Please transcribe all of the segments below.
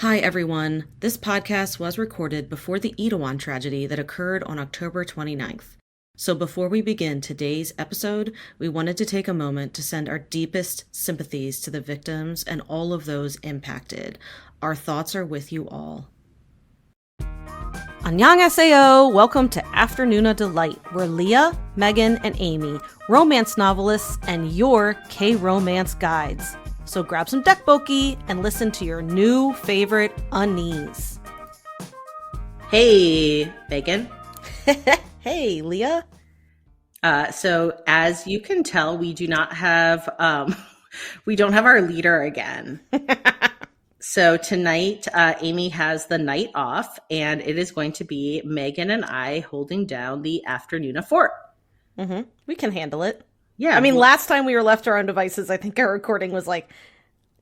Hi, everyone. This podcast was recorded before the Itaewon tragedy that occurred on October 29th. So before we begin today's episode, we wanted to take a moment to send our deepest sympathies to the victims and all of those impacted. Our thoughts are with you all. Annyeonghaseyo! Welcome to Afternoona Delight, where Leah, Megan, and Amy, romance novelists and your K-romance guides. So grab some dekboki and listen to your new favorite unnies. Hey, Megan. Hey, Leah. So as you can tell, we do not have we don't have our leader again. So tonight, Amy has the night off, and it is going to be Megan and I holding down the Afternoona fort. Mm-hmm. We can handle it. Yeah. I mean, last time we were left to our own devices, I think our recording was like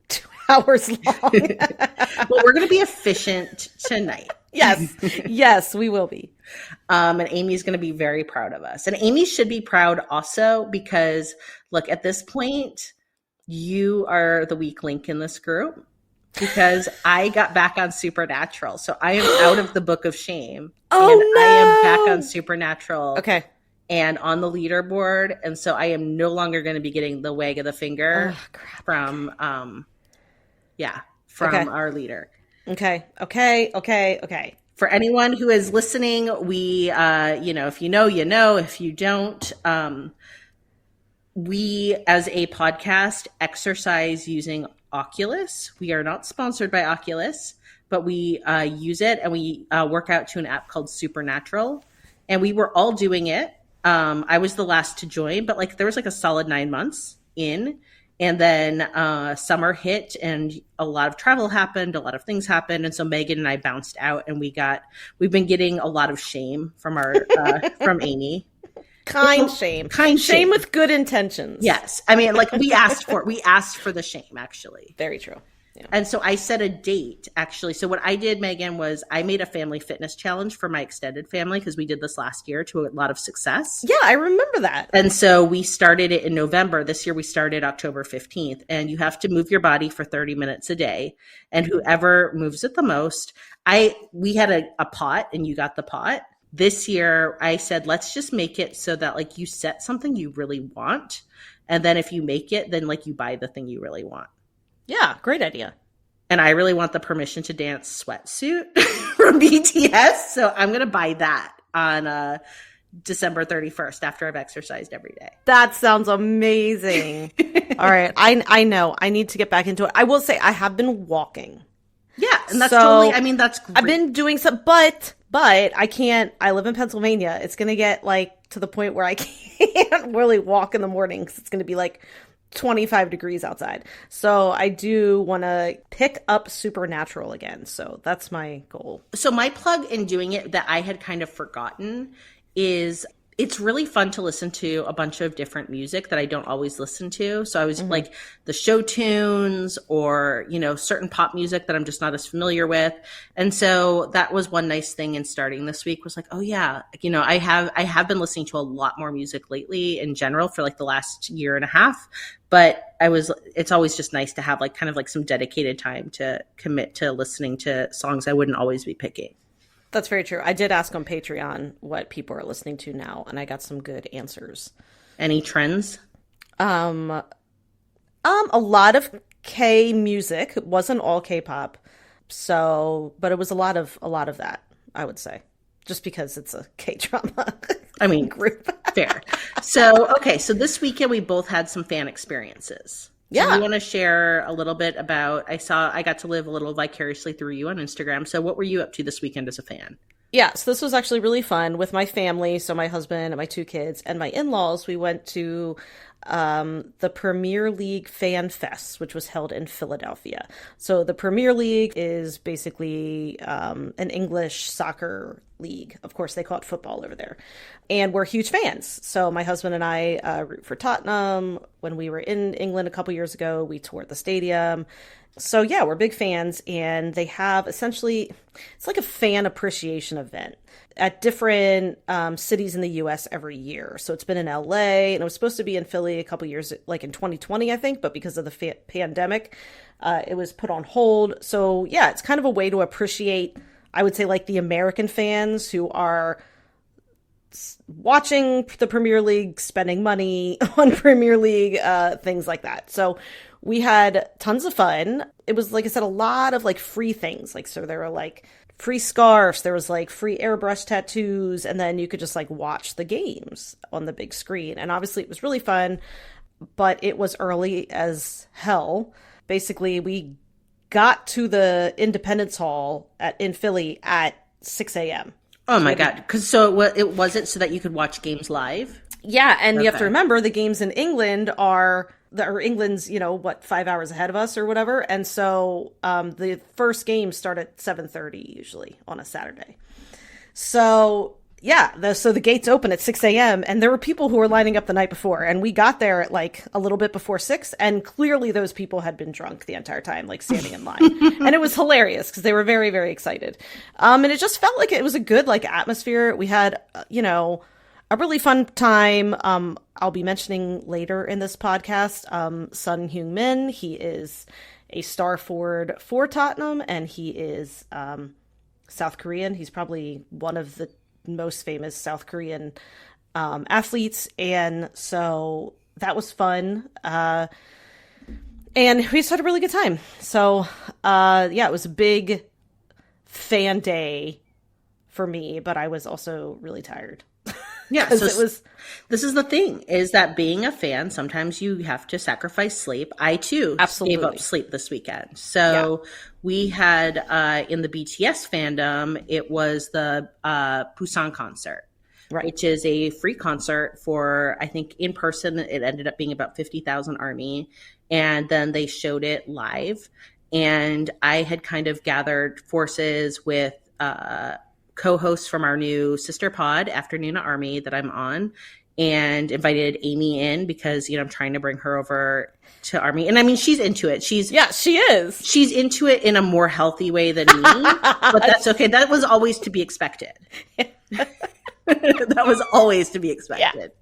2 hours long. Well, we're going to be efficient tonight. Yes, we will be. And Amy's going to be very proud of us. And Amy should be proud also because, look, at this point, you are the weak link in this group because I got back on Supernatural. So I am out of the Book of Shame. Oh, and no! I am back on Supernatural. Okay. And on the leaderboard. And so I am no longer going to be getting the wag of the finger from our leader. Okay. For anyone who is listening, we, if you know, you know. If you don't, we as a podcast exercise using Oculus. We are not sponsored by Oculus, but we use it and we work out to an app called Supernatural. And we were all doing it. I was the last to join, but there was a solid 9 months in. And then summer hit and a lot of travel happened, a lot of things happened. And so Megan and I bounced out and we've been getting a lot of shame from from Amy. Kind shame with good intentions. Yes. I mean, we asked for the shame, actually. Very true. Yeah. And so I set a date, actually. So what I did, Megan, was I made a family fitness challenge for my extended family because we did this last year to a lot of success. Yeah, I remember that. And so we started it in November. This year we started October 15th. And you have to move your body for 30 minutes a day. And whoever moves it the most, we had a pot and you got the pot. This year I said, let's just make it so that you set something you really want. And then if you make it, then you buy the thing you really want. Yeah, great idea. And I really want the Permission to Dance sweatsuit from BTS. So I'm going to buy that on December 31st after I've exercised every day. That sounds amazing. All right. I know. I need to get back into it. I will say I have been walking. Yeah. And that's that's great. I've been doing some, but I can't. I live in Pennsylvania. It's going to get to the point where I can't really walk in the morning because it's going to be 25 degrees outside. So I do want to pick up Supernatural again. So that's my goal. So my plug in doing it that I had kind of forgotten is it's really fun to listen to a bunch of different music that I don't always listen to. So I was the show tunes or, certain pop music that I'm just not as familiar with. And so that was one nice thing in starting this week was oh yeah, I have been listening to a lot more music lately in general for the last year and a half. But it's always just nice to have some dedicated time to commit to listening to songs I wouldn't always be picking. That's very true. I did ask on Patreon what people are listening to now, and I got some good answers. Any trends? A lot of K music. It wasn't all K-pop. So, but it was a lot of that, I would say. Just because it's a K-drama group. Fair. So this weekend we both had some fan experiences. Yeah. So we want to share a little bit about, I got to live a little vicariously through you on Instagram. So what were you up to this weekend as a fan? Yeah, so this was actually really fun with my family. So my husband and my 2 kids and my in-laws, we went to the Premier League Fan Fest, which was held in Philadelphia. So the Premier League is basically an English soccer league. Of course, they call it football over there. And we're huge fans. So my husband and I root for Tottenham. When we were in England a couple years ago, we toured the stadium. So yeah, we're big fans, and they have essentially, it's like a fan appreciation event at different cities in the U.S. every year. So it's been in L.A., and it was supposed to be in Philly a couple years, in 2020, I think, but because of the pandemic, It was put on hold. So yeah, it's kind of a way to appreciate, I would say, like the American fans who are watching the Premier League, spending money on Premier League, things like that. So we had tons of fun. It was, like I said, a lot of like free things. Like, so there were like free scarves, there was like free airbrush tattoos, and then you could just like watch the games on the big screen. And obviously it was really fun, but it was early as hell. Basically, we got to the Independence Hall in Philly at 6 a.m. Oh my God. Because so it wasn't so that you could watch games live? Yeah, and you have to remember the games in England England's, 5 hours ahead of us or whatever. And so the first games start at 7:30 usually on a Saturday. So yeah, so the gates open at 6 a.m. and there were people who were lining up the night before, and we got there at like a little bit before 6, and clearly those people had been drunk the entire time, like standing in line. And it was hilarious because they were very, very excited. And it just felt like it was a good like atmosphere. We had, a really fun time. I'll be mentioning later in this podcast, Son Heung-min. He is a star forward for Tottenham, and he is South Korean. He's probably one of the most famous South Korean athletes, and so that was fun. And we just had a really good time. So yeah, it was a big fan day for me, but I was also really tired. Yeah, so this is the thing, is that being a fan, sometimes you have to sacrifice sleep. I too gave up sleep this weekend. So we had in the BTS fandom, it was the Busan concert, right, which is a free concert for, I think in person, it ended up being about 50,000 ARMY. And then they showed it live. And I had kind of gathered forces with co-hosts from our new sister pod, Afternoona Army, that I'm on, and invited Amy in because, I'm trying to bring her over to Army. And I mean, she's into it. She is. She's into it in a more healthy way than me, but that's okay. That was always to be expected. That was always to be expected.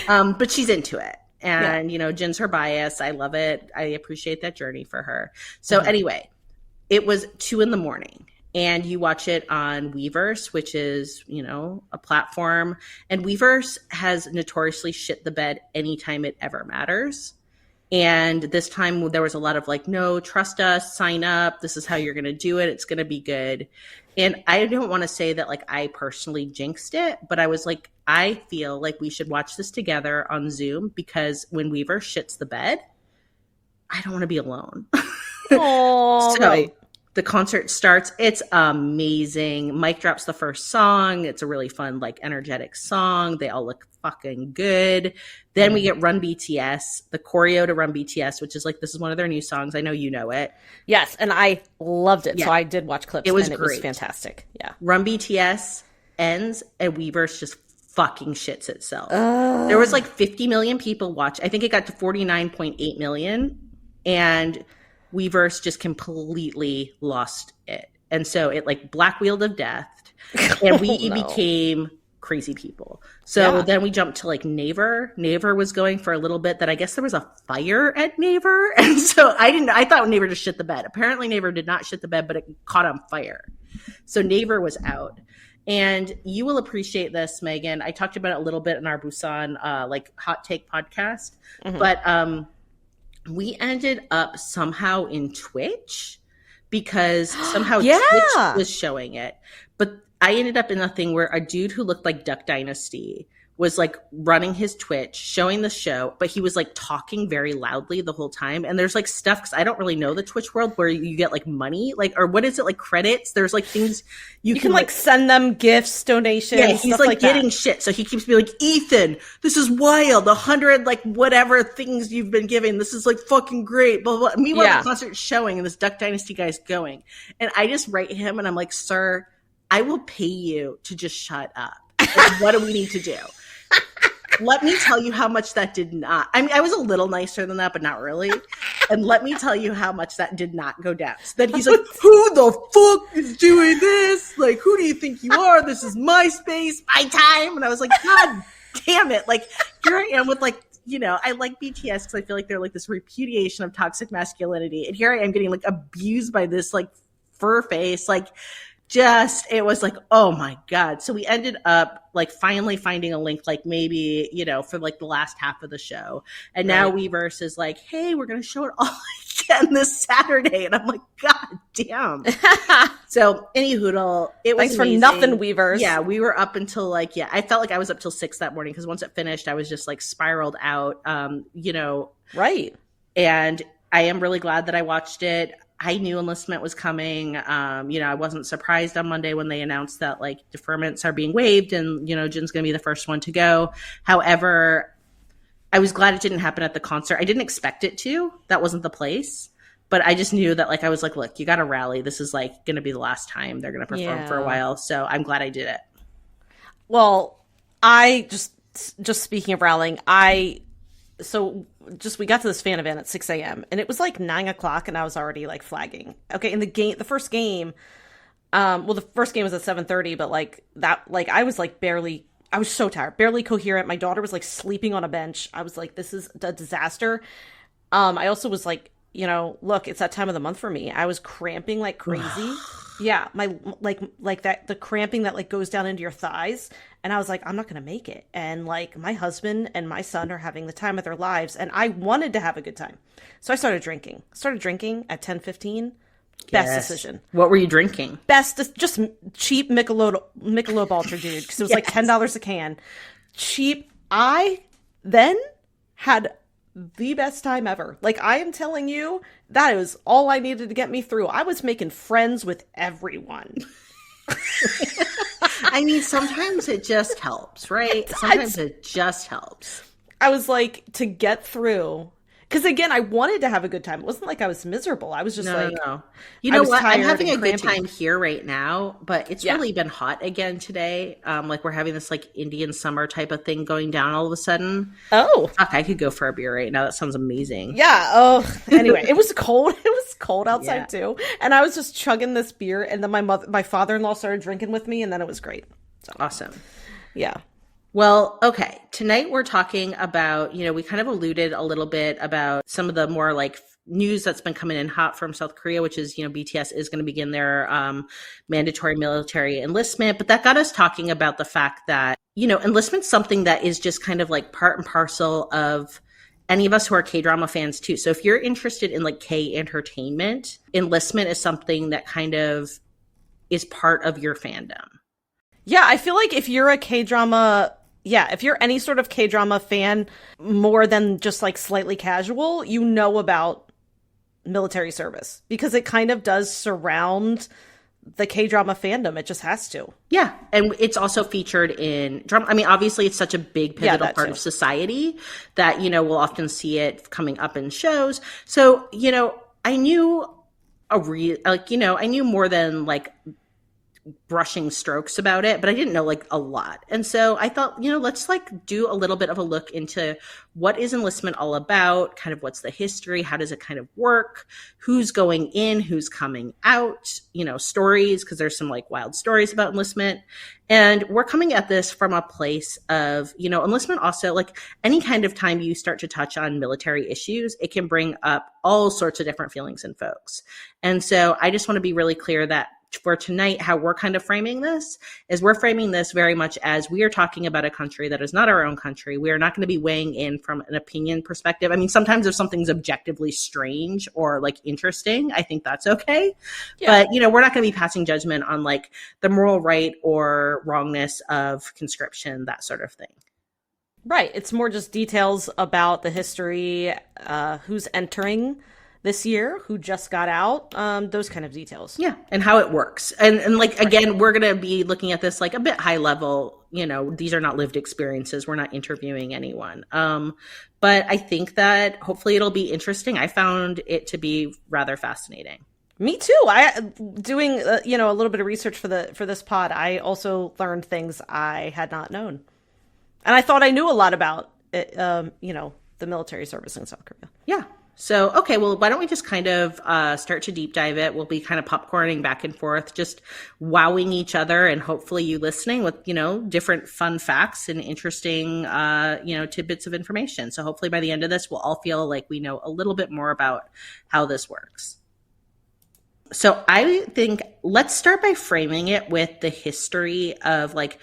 Yeah. But she's into it. And, Jin's her bias. I love it. I appreciate that journey for her. So anyway, it was 2 a.m. and you watch it on Weverse, which is, a platform. And Weverse has notoriously shit the bed anytime it ever matters. And this time there was a lot of like, no, trust us, sign up. This is how you're going to do it. It's going to be good. And I don't want to say that like I personally jinxed it, but I was like, I feel like we should watch this together on Zoom, because when Weverse shits the bed, I don't want to be alone. Aww, so right. The concert starts. It's amazing. Mike drops the first song. It's a really fun, like, energetic song. They all look fucking good. Then we get Run BTS, the choreo to Run BTS, which is like, this is one of their new songs. I know you know it. Yes, and I loved it. Yeah. So I did watch clips. It was and great. It was fantastic. Yeah. Run BTS ends, and Weverse just fucking shits itself. There was like 50 million people watch. I think it got to 49.8 million, and Weverse just completely lost it. And so it like black wheeled of death, and we became crazy people. So then we jumped to like Naver. Naver was going for a little bit, that I guess there was a fire at Naver. And so I thought Naver just shit the bed. Apparently Naver did not shit the bed, but it caught on fire. So Naver was out. And you will appreciate this, Megan. I talked about it a little bit in our Busan like hot take podcast, but we ended up somehow in Twitch, because somehow Twitch was showing it. But I ended up in a thing where a dude who looked like Duck Dynasty was like running his Twitch, showing the show, but he was like talking very loudly the whole time. And there's like stuff, because I don't really know the Twitch world, where you get like money, like, or what is it, like credits? There's like things you can like send them gifts, donations. Yeah, he's like getting shit. So he keeps being like, Ethan, this is wild. 100 like whatever things you've been giving. This is like fucking great. Blah, blah. Meanwhile, the concert's showing and this Duck Dynasty guy's going. And I just write him and I'm like, sir, I will pay you to just shut up. Like, what do we need to do? Let me tell you how much that did not. I mean, I was a little nicer than that, but not really. And let me tell you how much that did not go down. So then he's like, who the fuck is doing this? Like, who do you think you are? This is my space, my time. And I was like, God damn it. Like, here I am with like I like BTS because I feel like they're like this repudiation of toxic masculinity. And here I am getting like abused by this like fur face, like it was like, oh my God. So we ended up like finally finding a link, like maybe, for like the last half of the show. And now Weverse is like, hey, we're going to show it all again this Saturday. And I'm like, God damn. So any hoodle, it was Thanks amazing. for nothing, Weverse. Yeah, we were up until I felt like I was up till 6 that morning because once it finished, I was just like spiraled out, Right. And I am really glad that I watched it. I knew Enlistment was coming. I wasn't surprised on Monday when they announced that like deferments are being waived and, Jin's going to be the first one to go. However, I was glad it didn't happen at the concert. I didn't expect it to. That wasn't the place. But I just knew that like I was like, look, you got to rally. This is like going to be the last time they're going to perform for a while. So I'm glad I did it. Well, I just speaking of rallying, we got to this fan event at 6 a.m. and it was like 9 o'clock and I was already like flagging. Okay. And the first game, the first game was at 7:30, but like that, like I was like I was so tired, barely coherent. My daughter was like sleeping on a bench. I was like, this is a disaster. I also was like, look, it's that time of the month for me. I was cramping like crazy. Yeah. My, like that, the cramping that like goes down into your thighs. And I was like, I'm not going to make it. And like my husband and my son are having the time of their lives. And I wanted to have a good time. So I started drinking at 10:15. Best decision. What were you drinking? Just cheap Michelob Ultra, dude. Because it was like $10 a can. Cheap. I then had the best time ever. Like, I am telling you, that is all I needed to get me through. I was making friends with everyone. I mean, sometimes it just helps, right? Sometimes it just helps. I was like, to get through. Because again, I wanted to have a good time. It wasn't like I was miserable. I was just no. You know what? I'm having a good time here right now, but it's really been hot again today. Like we're having this like Indian summer type of thing going down all of a sudden. Oh. Fuck, I could go for a beer right now. That sounds amazing. Yeah. Oh, anyway, it was cold. It was cold outside too. And I was just chugging this beer. And then my father-in-law started drinking with me. And then it was great. So, awesome. Yeah. Well, okay. Tonight we're talking about, we kind of alluded a little bit about some of the more like news that's been coming in hot from South Korea, which is, BTS is going to begin their mandatory military enlistment. But that got us talking about the fact that, enlistment's something that is just kind of like part and parcel of any of us who are K-drama fans too. So if you're interested in like K-entertainment, enlistment is something that kind of is part of your fandom. Yeah, I feel like if you're a K-drama... Yeah, if you're any sort of K-drama fan, more than just like slightly casual, you know about military service because it kind of does surround the K-drama fandom. It just has to. Yeah, and it's also featured in drama. I mean, obviously, it's such a big pivotal part of society that, we'll often see it coming up in shows. So, I knew I knew more than like brushing strokes about it, but I didn't know like a lot. And so I thought, let's like do a little bit of a look into what is enlistment all about, kind of what's the history, how does it kind of work, who's going in, who's coming out, stories, because there's some like wild stories about enlistment. And we're coming at this from a place of, enlistment also, like any kind of time you start to touch on military issues, it can bring up all sorts of different feelings in folks. And so I just want to be really clear that for tonight, how we're kind of framing this is we're framing this very much as we are talking about a country that is not our own country. We are not going to be weighing in from an opinion perspective. I mean, sometimes if something's objectively strange or like interesting, I think that's okay. Yeah. But, we're not going to be passing judgment on like the moral right or wrongness of conscription, that sort of thing. Right. It's more just details about the history, who's entering this year, who just got out, those kind of details. Yeah, and how it works. And like, again, we're going to be looking at this like a bit high level. These are not lived experiences. We're not interviewing anyone. But I think that hopefully it'll be interesting. I found it to be rather fascinating. Me too. Doing a little bit of research for this pod, I also learned things I had not known. And I thought I knew a lot about it, the military service in South Korea. Yeah. So, okay, well, why don't we just kind of start to deep dive it? We'll be kind of popcorning back and forth, just wowing each other, and hopefully you listening with, different fun facts and interesting, tidbits of information. So hopefully by the end of this, we'll all feel like we know a little bit more about how this works. So I think let's start by framing it with the history of like,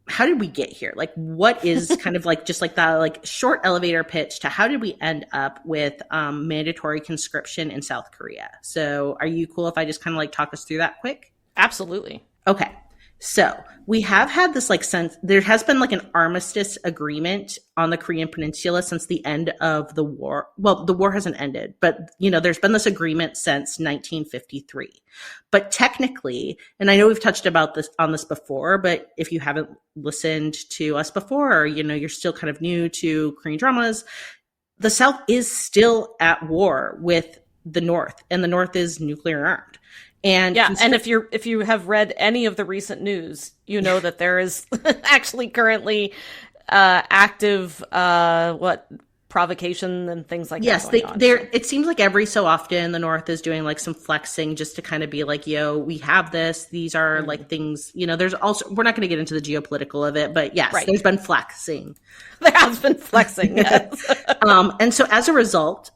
how did we get here? Like, what is kind of like just like that like short elevator pitch to how did we end up with mandatory conscription in South Korea? So are you cool if I just kind of like talk us through that quick? Absolutely. Okay. So we have had this like sense, there has been like an armistice agreement on the Korean Peninsula since the end of the war. Well, the war hasn't ended, but there's been this agreement since 1953. But technically, and I know we've touched about this on this before, but if you haven't listened to us before, or you're still kind of new to Korean dramas, the South is still at war with the North, and the North is nuclear armed. And and if you have read any of the recent news, you know that there is actually currently active provocation and things like that going on. It seems like every so often the North is doing like some flexing just to kind of be like, yo, we have this. These are like things, there's also, we're not going to get into the geopolitical of it, but yes, There's been flexing. There has been flexing, yes. And so as a result,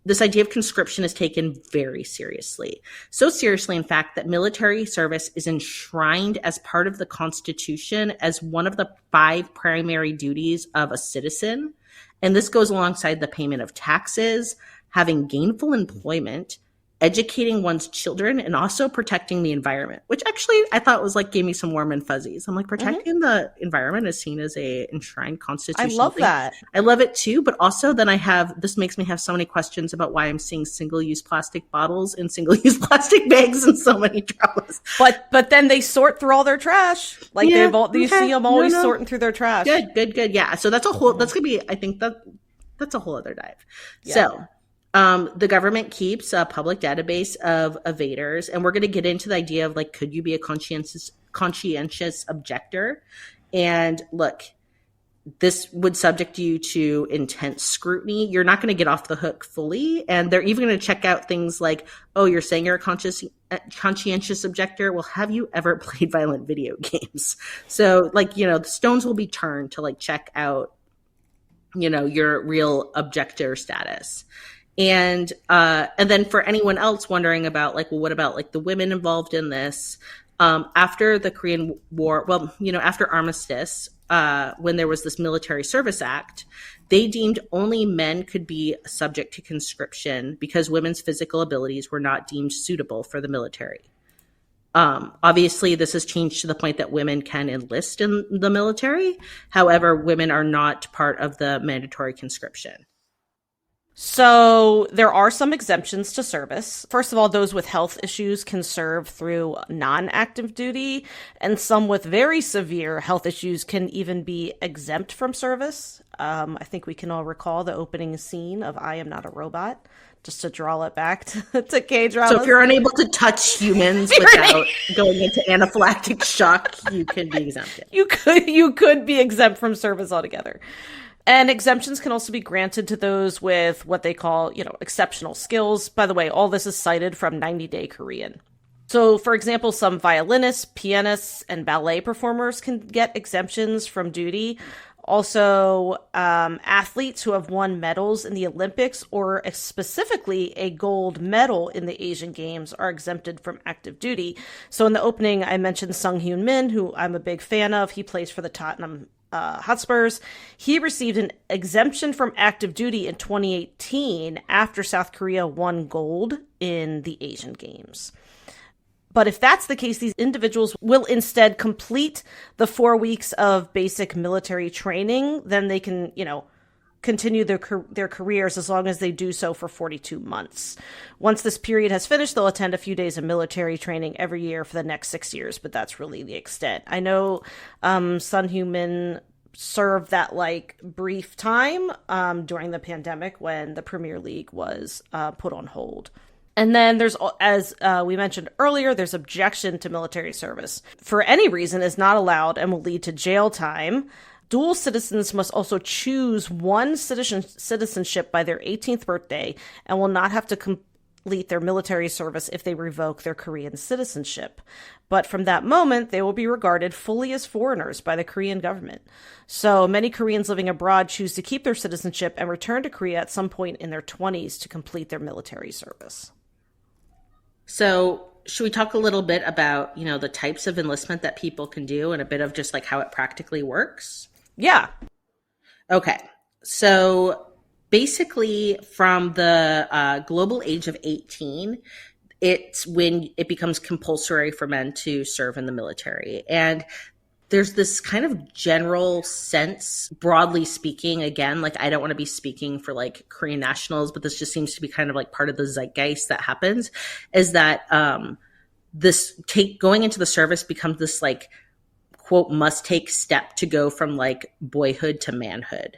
this idea of conscription is taken very seriously. So seriously, in fact, that military service is enshrined as part of the Constitution as one of the 5 primary duties of a citizen. And this goes alongside the payment of taxes, having gainful employment, educating one's children, and also protecting the environment, which actually I thought was like gave me some warm and fuzzies. I'm like, protecting the environment is seen as a enshrined constitutional I love thing. that. I love it too, but also then this makes me have so many questions about why I'm seeing single-use plastic bottles and single-use plastic bags in so many dramas. But then they sort through all their trash. Like you see them always sorting through their trash. Good. Yeah. So that's that's gonna be, I think that's a whole other dive. Yeah. So the government keeps a public database of evaders, and we're going to get into the idea of like, could you be a conscientious objector? And look, this would subject you to intense scrutiny. You're not going to get off the hook fully, and they're even going to check out things like, oh, you're saying you're a conscientious objector. Well, have you ever played violent video games? So like, the stones will be turned to like check out, your real objector status. And then for anyone else wondering about like, well, what about like the women involved in this? After the Korean War, after armistice, when there was this Military Service Act, they deemed only men could be subject to conscription because women's physical abilities were not deemed suitable for the military. Obviously, this has changed to the point that women can enlist in the military. However, women are not part of the mandatory conscription. So there are some exemptions to service. First of all, those with health issues can serve through non-active duty, and some with very severe health issues can even be exempt from service. I think we can all recall the opening scene of I Am Not a Robot, just to draw it back to K-dramas. So if you're unable to touch humans without going into anaphylactic shock, you can be exempted. You could be exempt from service altogether. And exemptions can also be granted to those with what they call, exceptional skills. By the way, all this is cited from 90 Day Korean. So, for example, some violinists, pianists, and ballet performers can get exemptions from duty. Also, athletes who have won medals in the Olympics or specifically a gold medal in the Asian Games are exempted from active duty. So in the opening, I mentioned Sung Hyun Min, who I'm a big fan of. He plays for the Tottenham Hotspurs. He received an exemption from active duty in 2018 after South Korea won gold in the Asian Games. But if that's the case, these individuals will instead complete the 4 weeks of basic military training. Then they can, continue their careers as long as they do so for 42 months. Once this period has finished, they'll attend a few days of military training every year for the next 6 years, but that's really the extent. I know Sun Heung-min served that brief time during the pandemic when the Premier League was put on hold. And then there's, as we mentioned earlier, there's objection to military service. For any reason is not allowed and will lead to jail time. Dual citizens must also choose one citizenship by their 18th birthday and will not have to complete their military service if they revoke their Korean citizenship. But from that moment, they will be regarded fully as foreigners by the Korean government. So many Koreans living abroad choose to keep their citizenship and return to Korea at some point in their 20s to complete their military service. So should we talk a little bit about, the types of enlistment that people can do and a bit of just like how it practically works? Yeah. Okay. So basically from the global age of 18, it's when it becomes compulsory for men to serve in the military. And there's this kind of general sense, broadly speaking, again, like I don't want to be speaking for like Korean nationals, but this just seems to be kind of like part of the zeitgeist that happens, is that going into the service becomes this like, quote, must take step to go from like boyhood to manhood.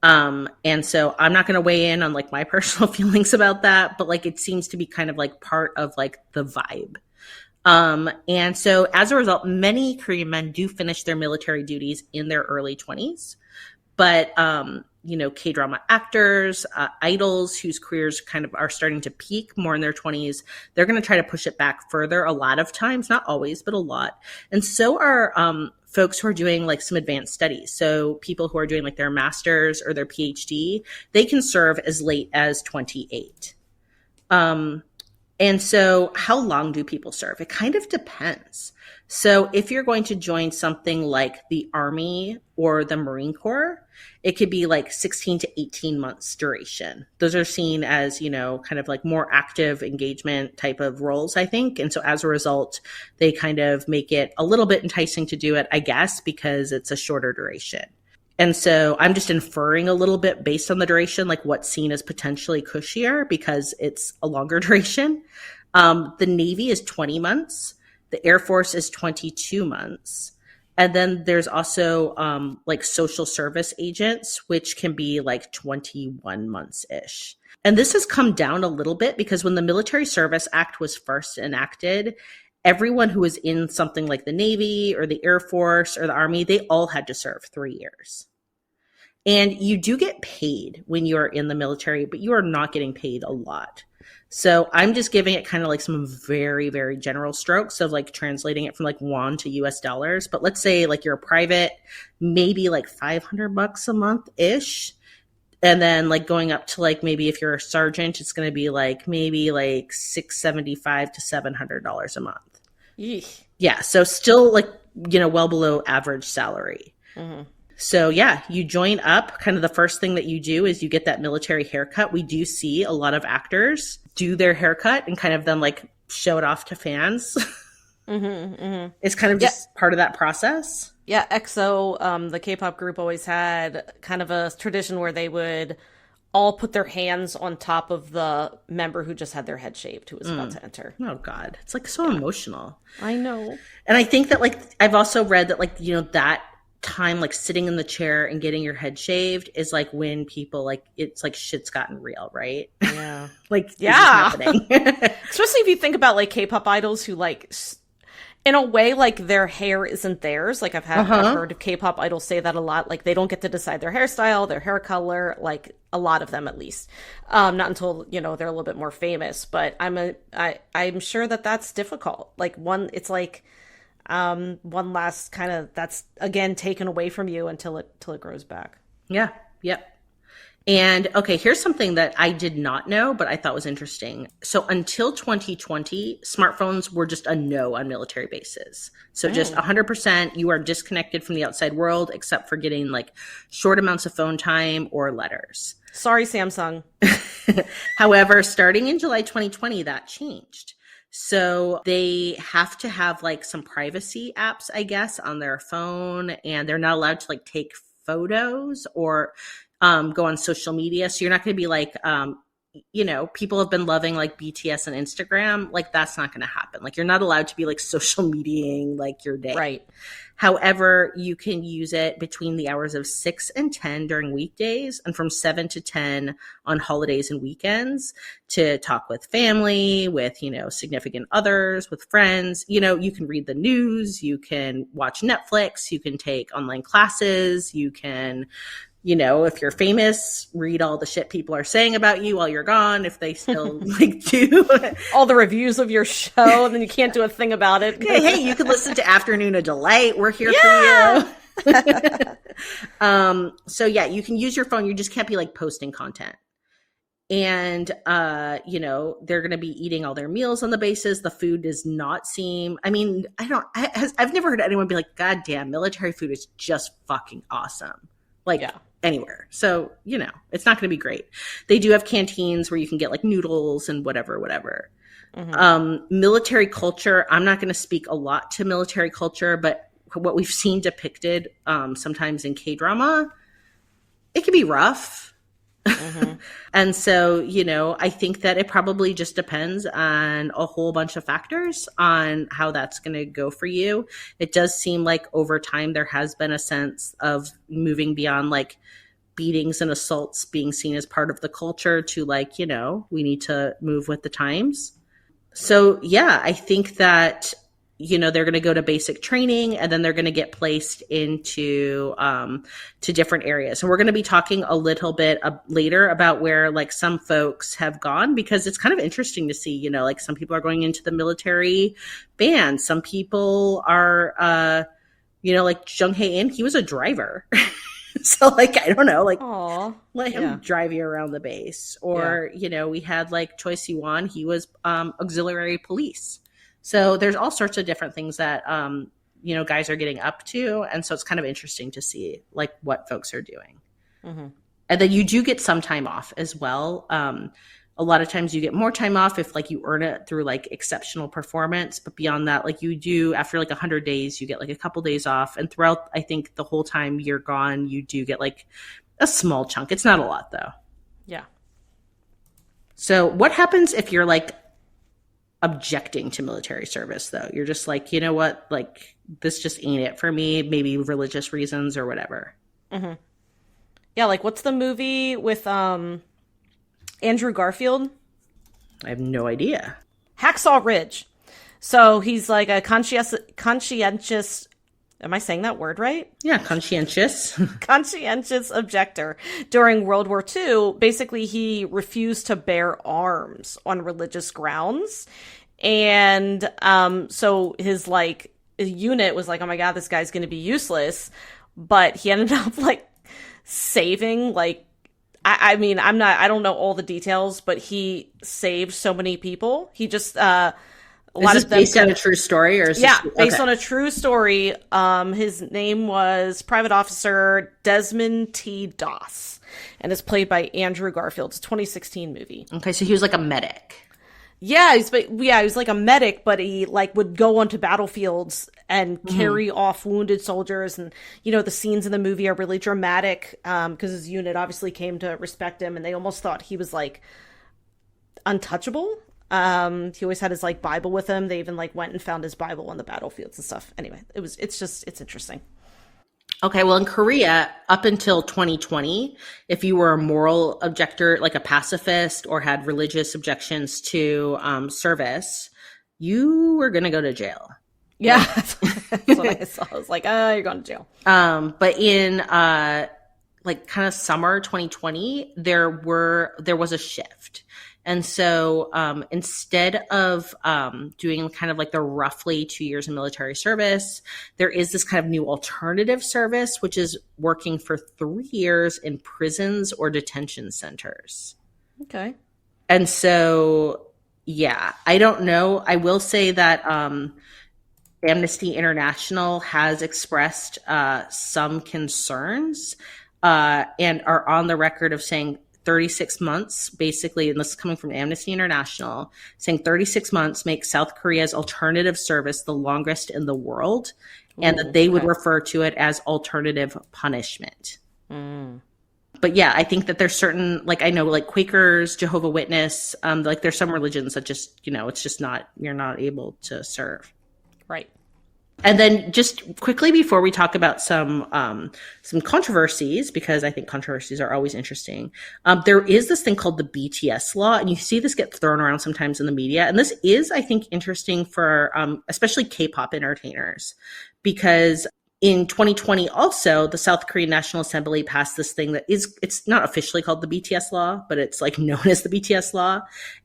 And so I'm not going to weigh in on like my personal feelings about that, but like it seems to be kind of like part of like the vibe. And so as a result, many Korean men do finish their military duties in their early 20s. But, K-drama actors, idols whose careers kind of are starting to peak more in their 20s, they're going to try to push it back further a lot of times, not always, but a lot. And so are folks who are doing like some advanced studies. So people who are doing like their master's or their PhD, they can serve as late as 28. And so how long do people serve? It kind of depends. So if you're going to join something like the Army or the Marine Corps, it could be like 16 to 18 months duration. Those are seen as, kind of like more active engagement type of roles, I think. And so as a result, they kind of make it a little bit enticing to do it, I guess, because it's a shorter duration. And so I'm just inferring a little bit based on the duration, like what's seen as potentially cushier because it's a longer duration. The Navy is 20 months. The Air Force is 22 months. And then there's also like social service agents, which can be like 21 months-ish. And this has come down a little bit because when the Military Service Act was first enacted, everyone who was in something like the Navy or the Air Force or the Army, they all had to serve 3 years. And you do get paid when you're in the military, but you are not getting paid a lot. So I'm just giving it kind of like some very, very general strokes of like translating it from like won to US dollars. But let's say like you're a private, maybe like $500 a month ish. And then like going up to like maybe if you're a sergeant, it's going to be like maybe like $675 to $700 a month. Yeesh. Yeah. So still like, well below average salary. Mm-hmm. So yeah, you join up. Kind of the first thing that you do is you get that military haircut. We do see a lot of actors do their haircut and kind of then like show it off to fans. Mm-hmm, mm-hmm. It's kind of just part of that process. Yeah, EXO, the K-pop group, always had kind of a tradition where they would all put their hands on top of the member who just had their head shaved, who was about to enter. Oh God, it's like so emotional. I know. And I think that like I've also read that like that time like sitting in the chair and getting your head shaved is like when people like it's like shit's gotten real, right? Yeah. Like yeah, happening. Especially if you think about like K-pop idols who like in a way like their hair isn't theirs. Like I've heard of K-pop idols say that a lot. Like they don't get to decide their hairstyle, their hair color. Like a lot of them, at least, not until they're a little bit more famous. But I'm sure that that's difficult. Like it's like. One last kind of that's again taken away from you until it grows back. Yeah. Yep. And okay, here's something that I did not know, but I thought was interesting. So until 2020, smartphones were just a no on military bases. So just 100%, you are disconnected from the outside world, except for getting like short amounts of phone time or letters. Sorry, Samsung. However, starting in July 2020, that changed. So they have to have like some privacy apps, I guess, on their phone, and they're not allowed to like take photos or go on social media. So you're not going to be like you know, people have been loving like BTS and Instagram, like that's not going to happen. Like you're not allowed to be like social mediaing like your day. Right. However, you can use it between the hours of 6 and 10 during weekdays and from 7 to 10 on holidays and weekends to talk with family, with, you know, significant others, with friends. You know, you can read the news, you can watch Netflix, you can take online classes, you can, you know, if you're famous, read all the shit people are saying about you while you're gone, if they still like do. All the reviews of your show, and then you can't do a thing about it. Hey, you can listen to Afternoona Delight. We're here for you. So yeah, you can use your phone. You just can't be like posting content. And, you know, they're going to be eating all their meals on the bases. The food does not seem, I mean, I've never heard anyone be like, God damn, military food is just fucking awesome. Like, yeah. Anywhere. So, you know, it's not going to be great. They do have canteens where you can get like noodles and whatever. Mm-hmm. Military culture. I'm not going to speak a lot to military culture, but what we've seen depicted sometimes in K-drama, it can be rough. Mm-hmm. And so, you know, I think that it probably just depends on a whole bunch of factors on how that's going to go for you. It does seem like over time there has been a sense of moving beyond like beatings and assaults being seen as part of the culture to like, you know, we need to move with the times. So yeah, I think that, you know, they're going to go to basic training and then they're going to get placed into to different areas. And we're going to be talking a little bit later about where like some folks have gone, because it's kind of interesting to see, you know, like some people are going into the military band. Some people are, you know, like Jung Hae-in, he was a driver. So like, I don't know, like Aww. Let him drive you around the base. Or, you know, we had like Choi Si-won, he was auxiliary police. So there's all sorts of different things that, you know, guys are getting up to. And so it's kind of interesting to see like what folks are doing. Mm-hmm. And then you do get some time off as well. A lot of times you get more time off if like you earn it through like exceptional performance. But beyond that, like you do after like 100 days, you get like a couple days off. And throughout, I think the whole time you're gone, you do get like a small chunk. It's not a lot though. Yeah. So what happens if you're like objecting to military service though? You're just like, you know what, like this just ain't it for me, maybe religious reasons or whatever. Mm-hmm. Yeah, like what's the movie with Andrew Garfield? I have no idea. Hacksaw Ridge. So he's like a conscientious, am I saying that word right? Yeah, conscientious. Conscientious objector during World War II. Basically, he refused to bear arms on religious grounds. And so his unit was like, oh my God, this guy's going to be useless. But he ended up like saving like, I mean, I don't know all the details, but he saved so many people. He just, a lot of them based on a true story, or is based on a true story. His name was Private Officer Desmond T. Doss, and it's played by Andrew Garfield. It's a 2016 movie. Okay, so he was like a medic. Yeah, he was like a medic, but he like would go onto battlefields and carry off wounded soldiers. And, you know, the scenes in the movie are really dramatic because his unit obviously came to respect him, and they almost thought he was like untouchable. He always had his like Bible with him. They even like went and found his Bible on the battlefields and stuff. Anyway, it's interesting. Okay, well, in Korea, up until 2020, if you were a moral objector, like a pacifist, or had religious objections to service, you were going to go to jail. Yeah, that's what I saw. I was like, you're going to jail. But in like kind of summer 2020, there was a shift. And so instead of doing kind of like the roughly 2 years of military service, there is this kind of new alternative service, which is working for 3 years in prisons or detention centers. Okay. And so, yeah, I don't know. I will say that Amnesty International has expressed some concerns and are on the record of saying 36 months, basically, and this is coming from Amnesty International, saying 36 months makes South Korea's alternative service the longest in the world, and that they would refer to it as alternative punishment. But yeah, I think that there's certain, like, I know like Quakers, Jehovah Witness, like there's some religions that just, it's just not, you're not able to serve. Right. And then just quickly before we talk about some controversies, because I think controversies are always interesting, there is this thing called the BTS law, and you see this get thrown around sometimes in the media. And this is, I think, interesting for especially K-pop entertainers, because in 2020 also, the South Korean National Assembly passed this thing that it's not officially called the BTS law, but it's like known as the BTS law.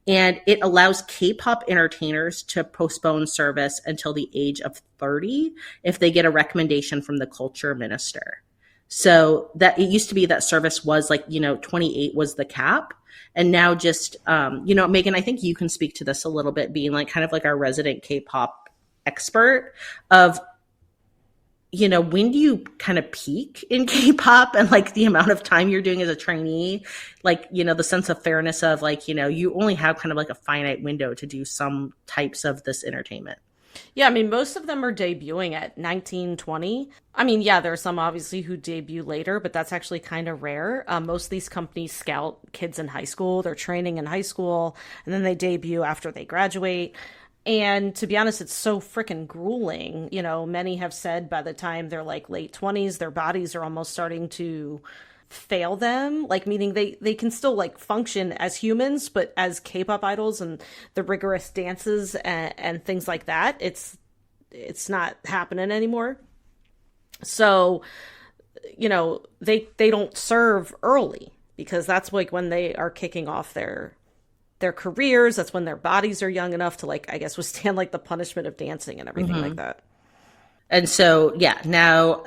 And it allows K-pop entertainers to postpone service until the age of 30 if they get a recommendation from the culture minister. So that it used to be that service was like, 28 was the cap. And now just, Megan, I think you can speak to this a little bit, being like kind of like our resident K-pop expert of, when do you kind of peak in K-pop, and like the amount of time you're doing as a trainee, like, the sense of fairness of like, you only have kind of like a finite window to do some types of this entertainment. Yeah, I mean, most of them are debuting at 19, 20. I mean, yeah, there are some obviously who debut later, but that's actually kind of rare. Most of these companies scout kids in high school. They're training in high school, and then they debut after they graduate. And to be honest, it's so freaking grueling. Many have said by the time they're like late 20s, their bodies are almost starting to fail them, like meaning they can still like function as humans, but as K-pop idols and the rigorous dances and things like that, it's not happening anymore. So, they don't serve early because that's like when they are kicking off their careers. That's when their bodies are young enough to like, I guess, withstand like the punishment of dancing and everything like that. And so, yeah, now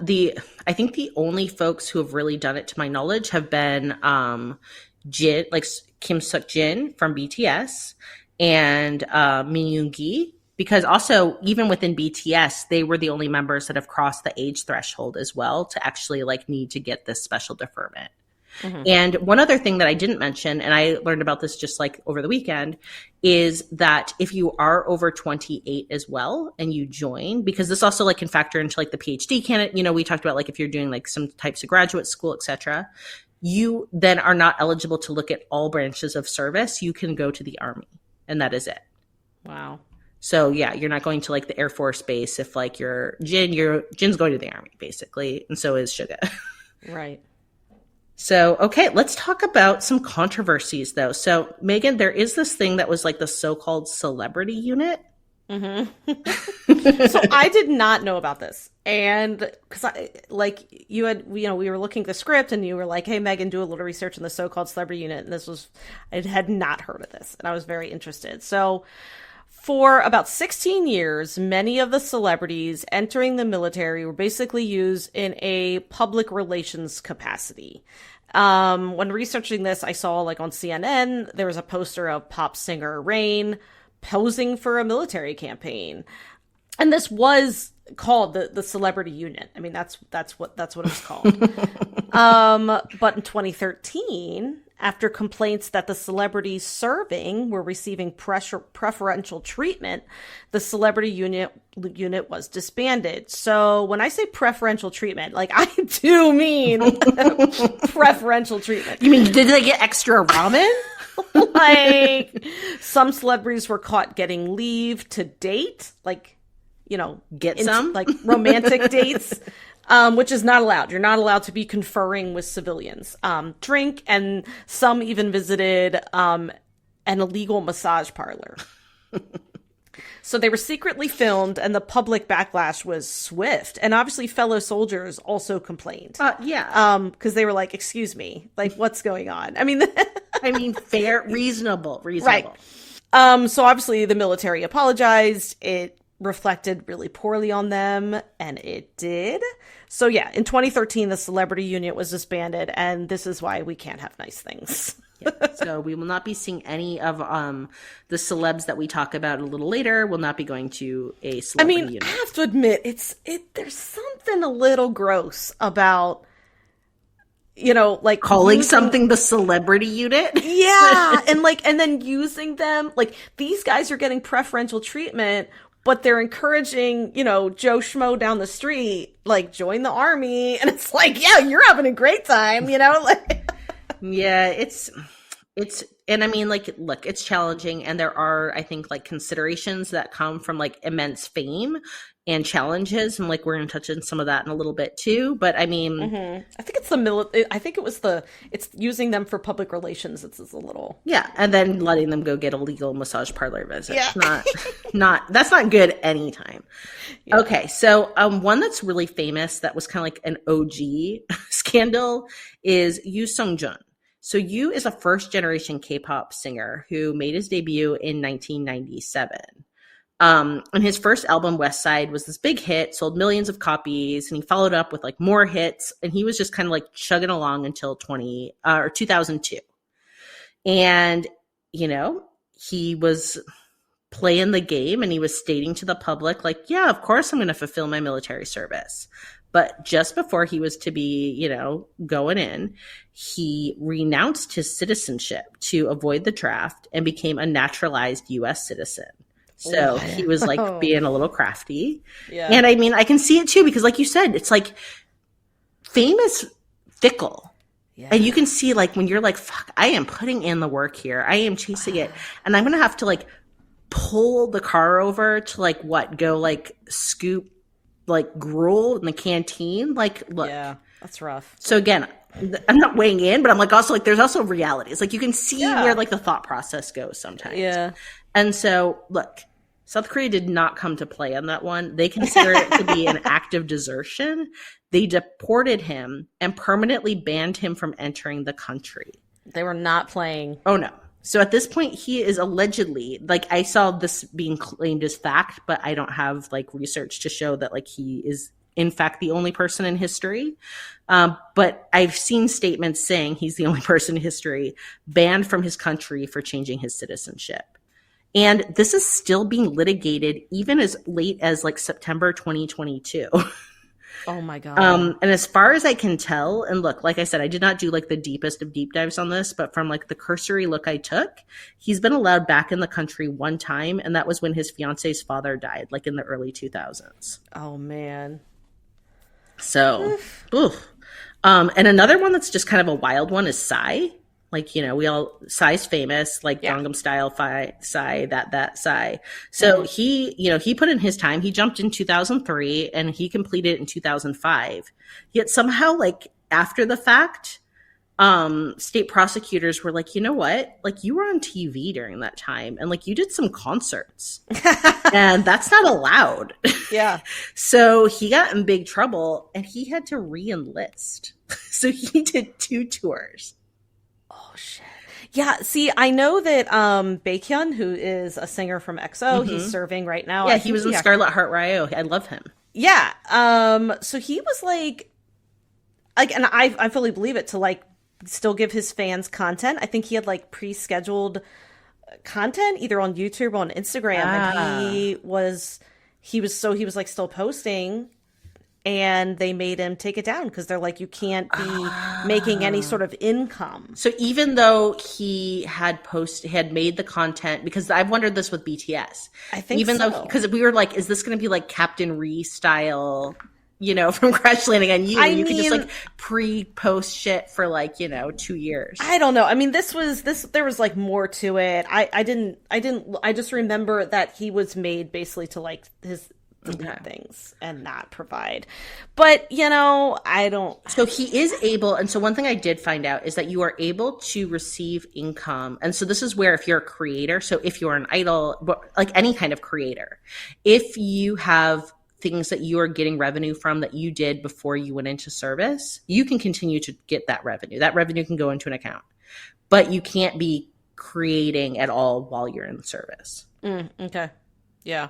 I think the only folks who have really done it to my knowledge have been Jin, like Kim Suk-jin from BTS, and Min Yoon-gi, because also even within BTS, they were the only members that have crossed the age threshold as well to actually like need to get this special deferment. Mm-hmm. And one other thing that I didn't mention, and I learned about this just like over the weekend, is that if you are over 28 as well and you join, because this also like can factor into like the PhD candidate, we talked about like if you're doing like some types of graduate school, etc., you then are not eligible to look at all branches of service. You can go to the Army, and that is it. Wow. So yeah, you're not going to like the Air Force base if like Jin's going to the Army basically, and so is Suga. Right. So, okay, let's talk about some controversies, though. So, Megan, there is this thing that was like the so-called celebrity unit. Mm-hmm. So I did not know about this. And because we were looking at the script and you were like, hey, Megan, do a little research on the so-called celebrity unit. And I had not heard of this. And I was very interested. So for about 16 years, many of the celebrities entering the military were basically used in a public relations capacity. When researching this, I saw like on CNN, there was a poster of pop singer Rain posing for a military campaign. And this was called the celebrity unit. I mean, that's what it was called. But in 2013, after complaints that the celebrities serving were receiving preferential treatment, the celebrity unit was disbanded. So when I say preferential treatment, like I do mean preferential treatment. You mean, did they get extra ramen? Like some celebrities were caught getting leave to date, like, some like romantic dates. Which is not allowed. You're not allowed to be conferring with civilians. Drink, and some even visited an illegal massage parlor. So they were secretly filmed, and the public backlash was swift. And obviously fellow soldiers also complained. Yeah. Because they were like, excuse me, like, what's going on? I mean, fair, reasonable. Right. So obviously the military apologized. It reflected really poorly on them, and it did. So yeah, in 2013, the celebrity unit was disbanded, and this is why we can't have nice things. Yeah, so we will not be seeing any of the celebs that we talk about a little later. Will not be going to a celebrity unit. I have to admit, there's something a little gross about, like calling something the celebrity unit. Yeah, and then using them, like these guys are getting preferential treatment, but they're encouraging, Joe Schmo down the street, like, join the Army. And it's like, yeah, you're having a great time, like. Yeah, and I mean, like, look, it's challenging, and there are, I think, like, considerations that come from like immense fame and challenges, and like we're gonna touch on some of that in a little bit too. But I mean, I think I think it was it's using them for public relations. It's a little. yeah, and then letting them go get a legal massage parlor visit. Yeah. Not that's not good anytime. Yeah. Okay, so one that's really famous that was kind of like an OG scandal is Yoo Sung-jun. So Yoo is a first generation K-pop singer who made his debut in 1997. And his first album, West Side, was this big hit, sold millions of copies, and he followed up with like more hits, and he was just kind of like chugging along until 2002. And, you know, he was playing the game, and he was stating to the public, like, yeah, of course I'm going to fulfill my military service. But just before he was to be, you know, going in, he renounced his citizenship to avoid the draft and became a naturalized U.S. citizen. So he was like being a little crafty. Yeah. And I mean, I can see it too, because like you said, it's like fame is fickle. Yeah. And you can see like when you're like, fuck, I am putting in the work here. I am chasing it. And I'm going to have to like pull the car over to like go like scoop like gruel in the canteen. Like, look. Yeah, that's rough. So again, I'm not weighing in, but I'm like also like there's also realities. Like you can see where like the thought process goes sometimes. Yeah. And so look, South Korea did not come to play on that one. They considered it to be an act of desertion. They deported him and permanently banned him from entering the country. They were not playing. Oh, no. So at this point, he is allegedly, like I saw this being claimed as fact, but I don't have like research to show that like he is in fact the only person in history. But I've seen statements saying he's the only person in history banned from his country for changing his citizenship. And this is still being litigated even as late as like September 2022. Oh my God. And as far as I can tell, and look, like I said, I did not do like the deepest of deep dives on this, but from like the cursory look I took, he's been allowed back in the country one time. And that was when his fiance's father died, like in the early 2000s. Oh man. So, oof. And another one that's just kind of a wild one is Psy. Like, you know, Psy's famous, like Gangnam Style, Psy, that Psy. So he, you know, he put in his time. He jumped in 2003 and he completed it in 2005. Yet somehow, like, after the fact, state prosecutors were like, you know what? Like, you were on TV during that time and, like, you did some concerts. And that's not allowed. Yeah. So he got in big trouble and he had to re-enlist. So he did 2 tours. Oh, shit. Yeah, see, I know that Baekhyun, who is a singer from EXO, he's serving right now. Yeah, he was in Scarlet Heart Ryo. I love him. Yeah. So he was like, and I fully believe it, to like still give his fans content. I think he had like pre-scheduled content either on YouTube or on Instagram, and he was like still posting. And they made him take it down because they're like, you can't be making any sort of income. So even though he had made the content, because I've wondered this with BTS. I think even though, because we were like, is this going to be like Captain Ree style, you know, from Crash Landing on You? You could just like pre-post shit for like, you know, 2 years. I don't know. I mean, there was like more to it. I just remember that he was made basically to like delete things and not provide. But, you know, I don't. So he is able, and so one thing I did find out is that you are able to receive income. And so this is where if you're a creator, so if you're an idol, like any kind of creator, if you have things that you are getting revenue from that you did before you went into service, you can continue to get that revenue. That revenue can go into an account. But you can't be creating at all while you're in service. Okay. Yeah.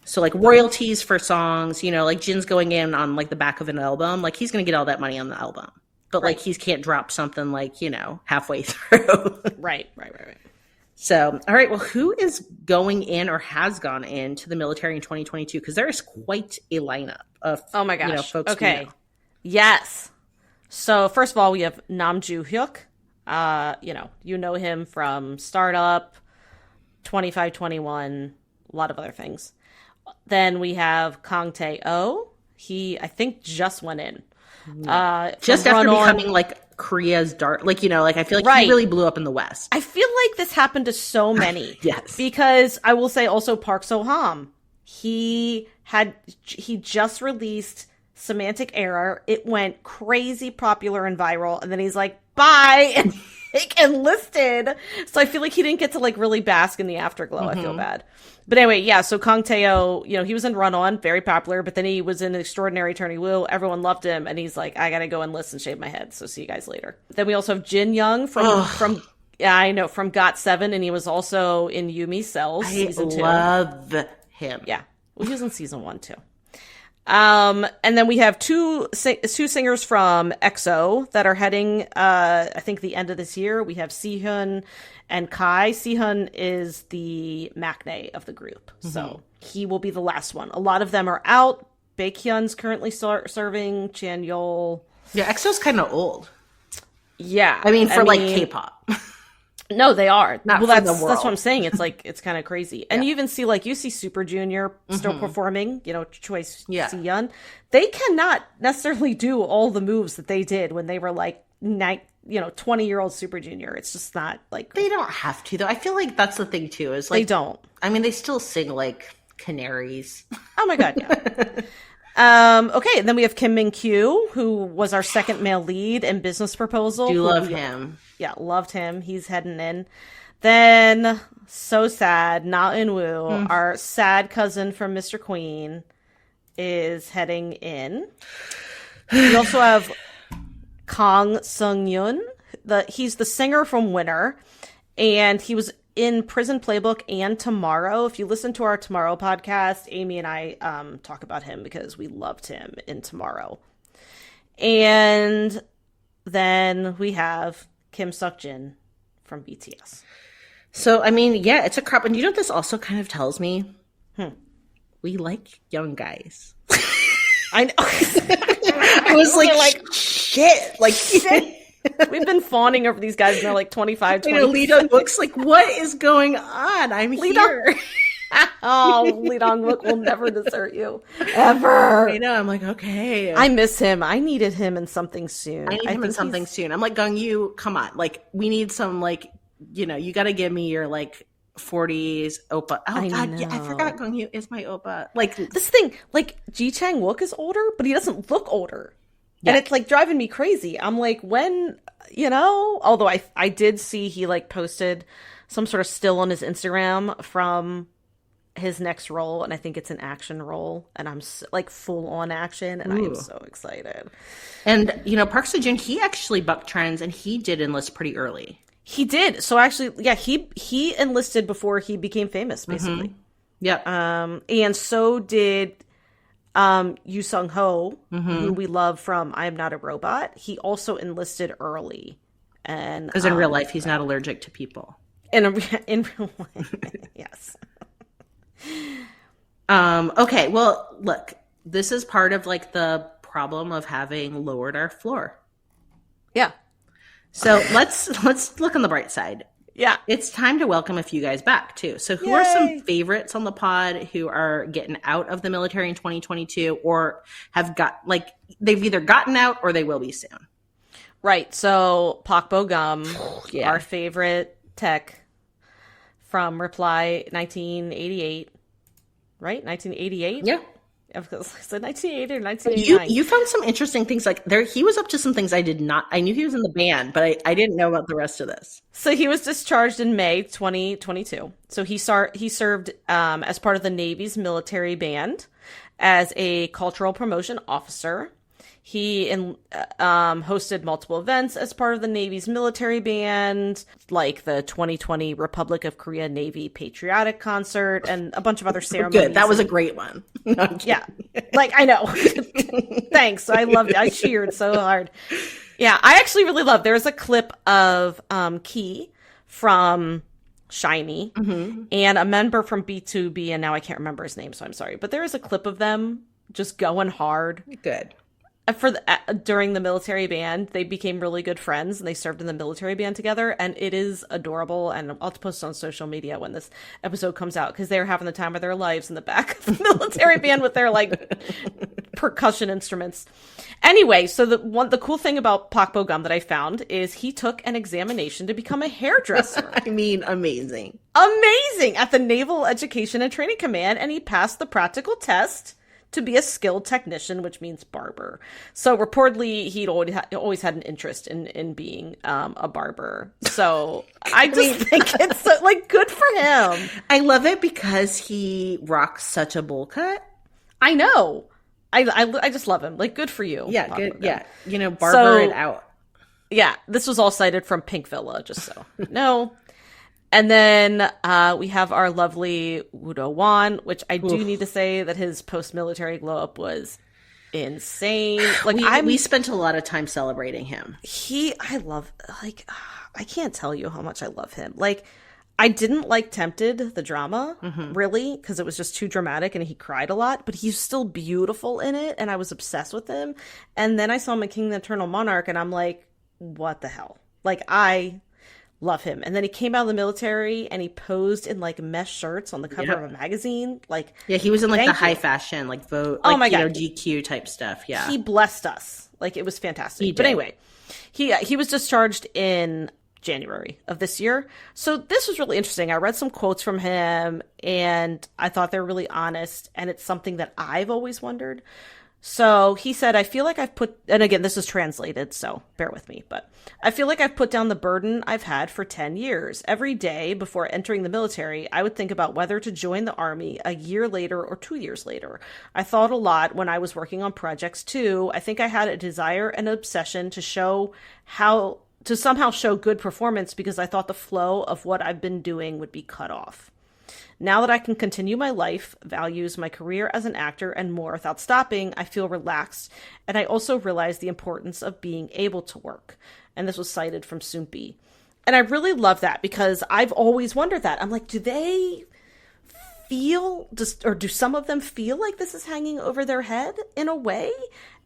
So like royalties for songs, you know, like Jin's going in on like the back of an album, like he's going to get all that money on the album. But like he can't drop something like, you know, halfway through. Right. So, all right, well, who is going in or has gone into the military in 2022? Because there is quite a lineup of my gosh. You know, folks. Okay. Yes. So first of all, we have Nam Joo Hyuk. You know him from Startup, 2521, a lot of other things. Then we have Kang Tae-oh. He, I think, just went in. Just after becoming like Korea's dark, like, you know, like I feel like Right. he really blew up in the West. I feel like this happened to so many. Yes. Because I will say also Park So-ham. He just released Semantic Error. It went crazy popular and viral, and then he's like, bye, and like enlisted. So I feel like he didn't get to like really bask in the afterglow. I feel bad. But anyway, yeah, so Kang Tae-ho, you know, he was in Run On, very popular, but then he was in Extraordinary Attorney Woo. Everyone loved him, and he's like, I gotta go enlist and shave my head, so see you guys later. Then we also have Jin Young from yeah, I know, from GOT7, and he was also in Yumi Cells season 2. Love him. Yeah. Well, he was in season 1 too. And then we have two singers from EXO that are heading, I think, the end of this year. We have Sihyun and Kai. Sihyun is the maknae of the group, so he will be the last one. A lot of them are out. Baekhyun's currently serving. Chanyeol. Yeah, EXO's kind of old. Yeah, I mean, like K-pop. No, they are. Not well, for that's the world. what I'm saying. It's like, it's kind of crazy. And you even see, like, you see Super Junior still performing, you know, Choi Si-yeon. They cannot necessarily do all the moves that they did when they were like 20-year-old Super Junior. It's just not like, They don't have to, though. I feel like that's the thing too, is like, they don't. I mean, they still sing like canaries. Oh my God, yeah. Okay, and then we have Kim Min-kyu, who was our second male lead in Business Proposal. Do love him. Yeah, loved him. He's heading in. Then, so sad, Na Eun-woo, our sad cousin from Mr. Queen, is heading in. We also have Kang Sung-yoon. He's the singer from Winner, and he was in Prison Playbook and Tomorrow. If you listen to our Tomorrow podcast, Amy and I talk about him because we loved him in Tomorrow. And then we have Kim Seok-jin from BTS. So, I mean, yeah, it's a crop. And you know what this also kind of tells me? We like young guys. I know. I was like, shit. Like, shit. We've been fawning over these guys and they're like 25, 20. Lee Dong-wook's like, what is going on? I'm here. Oh, Lee Dong-wook will never desert you. Ever. I know. I'm like, okay. I miss him. I needed him in something soon. I need him in something soon. I'm like, Gung-yu, come on. Like, we need some, like, you know, you got to give me your, like, 40s oppa. Oh, God. Yeah, I forgot Gung-yu is my oppa. Like, this thing, like, Ji Chang-wook is older, but he doesn't look older. Yeah. And it's like driving me crazy. I'm like, when, you know, although I did see he like posted some sort of still on his Instagram from his next role. And I think it's an action role. And I'm like full on action. And I am so excited. And, you know, Park Seo-joon, he actually bucked trends and he did enlist pretty early. He did. So actually, yeah, he enlisted before he became famous, basically. Yep. And so did Yu Sung-ho, who we love from I Am Not a Robot. He also enlisted early, and because in real life he's not allergic to people. In real life, yes. Okay, well, look, this is part of like the problem of having lowered our floor. Yeah. So let's look on the bright side. Yeah. It's time to welcome a few guys back, too. So who are some favorites on the pod who are getting out of the military in 2022 or have got, like, they've either gotten out or they will be soon? Right. So Pak Bo-gum, our favorite tech from Reply 1988. Right? 1988? Yeah. I said 1980 or 1989. You found some interesting things. Like he was up to some things I did not. I knew he was in the band, but I didn't know about the rest of this. So he was discharged in May 2022. So he served as part of the Navy's military band as a cultural promotion officer. He hosted multiple events as part of the Navy's military band, like the 2020 Republic of Korea Navy Patriotic Concert and a bunch of other ceremonies. Good. That was a great one. Yeah. Like, I know. Thanks. I loved it. I cheered so hard. Yeah, I actually really love. There's a clip of Key from Shiny and a member from B2B, and now I can't remember his name, so I'm sorry. But there is a clip of them just going hard. Good. During the military band, they became really good friends and they served in the military band together, and it is adorable. And I'll post on social media when this episode comes out because they're having the time of their lives in the back of the military band with their like percussion instruments. Anyway, so the cool thing about Pak Bo-gum that I found is he took an examination to become a hairdresser. I mean, amazing. Amazing! At the Naval Education and Training Command, and he passed the practical test to be a skilled technician, which means barber. So reportedly, he'd always had an interest in being a barber. So I just think it's like good for him. I love it because he rocks such a bowl cut. I know. I just love him. Like, good for you. Yeah, good. Yeah, you know, barber it out. Yeah, this was all cited from Pink Villa, just so no. And then we have our lovely Itaewon, which I do need to say that his post-military glow-up was insane. Like, we spent a lot of time celebrating him. I can't tell you how much I love him. Like, I didn't like Tempted, the drama, really, because it was just too dramatic and he cried a lot, but he's still beautiful in it, and I was obsessed with him. And then I saw him in King the Eternal Monarch, and I'm like, what the hell? Like, I love him. And then he came out of the military and he posed in like mesh shirts on the cover of a magazine. Like, yeah, he was in like the high fashion, like Vogue, like, my God, GQ type stuff. Yeah, he blessed us. Like, it was fantastic. But anyway, he was discharged in January of this year. So this was really interesting. I read some quotes from him and I thought they were really honest, and it's something that I've always wondered. So he said, I feel like I've put, and again, this is translated, so bear with me, but I feel like I've put down the burden I've had for 10 years. Every day before entering the military, I would think about whether to join the army a year later or 2 years later. I thought a lot when I was working on projects too. I think I had a desire and obsession to somehow show good performance because I thought the flow of what I've been doing would be cut off. Now that I can continue my life, values, my career as an actor, and more without stopping, I feel relaxed, and I also realize the importance of being able to work. And this was cited from Soompi. And I really love that because I've always wondered that. I'm like, do they feel, or do some of them feel like this is hanging over their head in a way?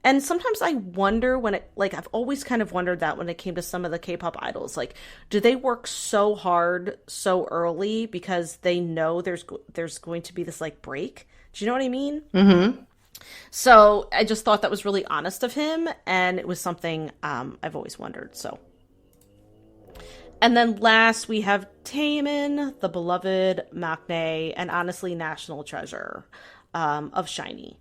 And sometimes I wonder I've always kind of wondered that when it came to some of the K-pop idols, like, do they work so hard so early because they know there's going to be this like break? Do you know what I mean? Mm-hmm. So I just thought that was really honest of him, and it was something I've always wondered. So, and then last we have Taemin, the beloved maknae and honestly national treasure of SHINee.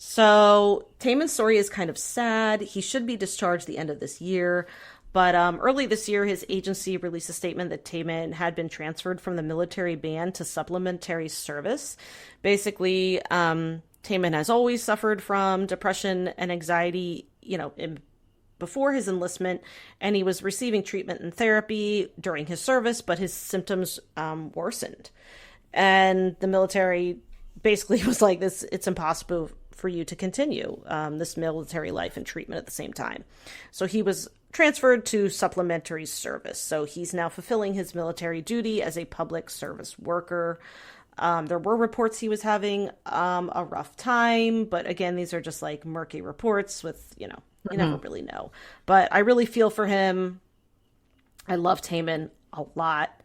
So Taemin's story is kind of sad. He should be discharged the end of this year. But early this year, his agency released a statement that Taemin had been transferred from the military band to supplementary service. Basically, Taemin has always suffered from depression and anxiety, before his enlistment, and he was receiving treatment and therapy during his service, but his symptoms worsened. And the military basically was like, it's impossible for you to continue this military life and treatment at the same time. So he was transferred to supplementary service. So he's now fulfilling his military duty as a public service worker. There were reports he was having a rough time, but again, these are just like murky reports with, you never really know. But I really feel for him. I love Taemin a lot.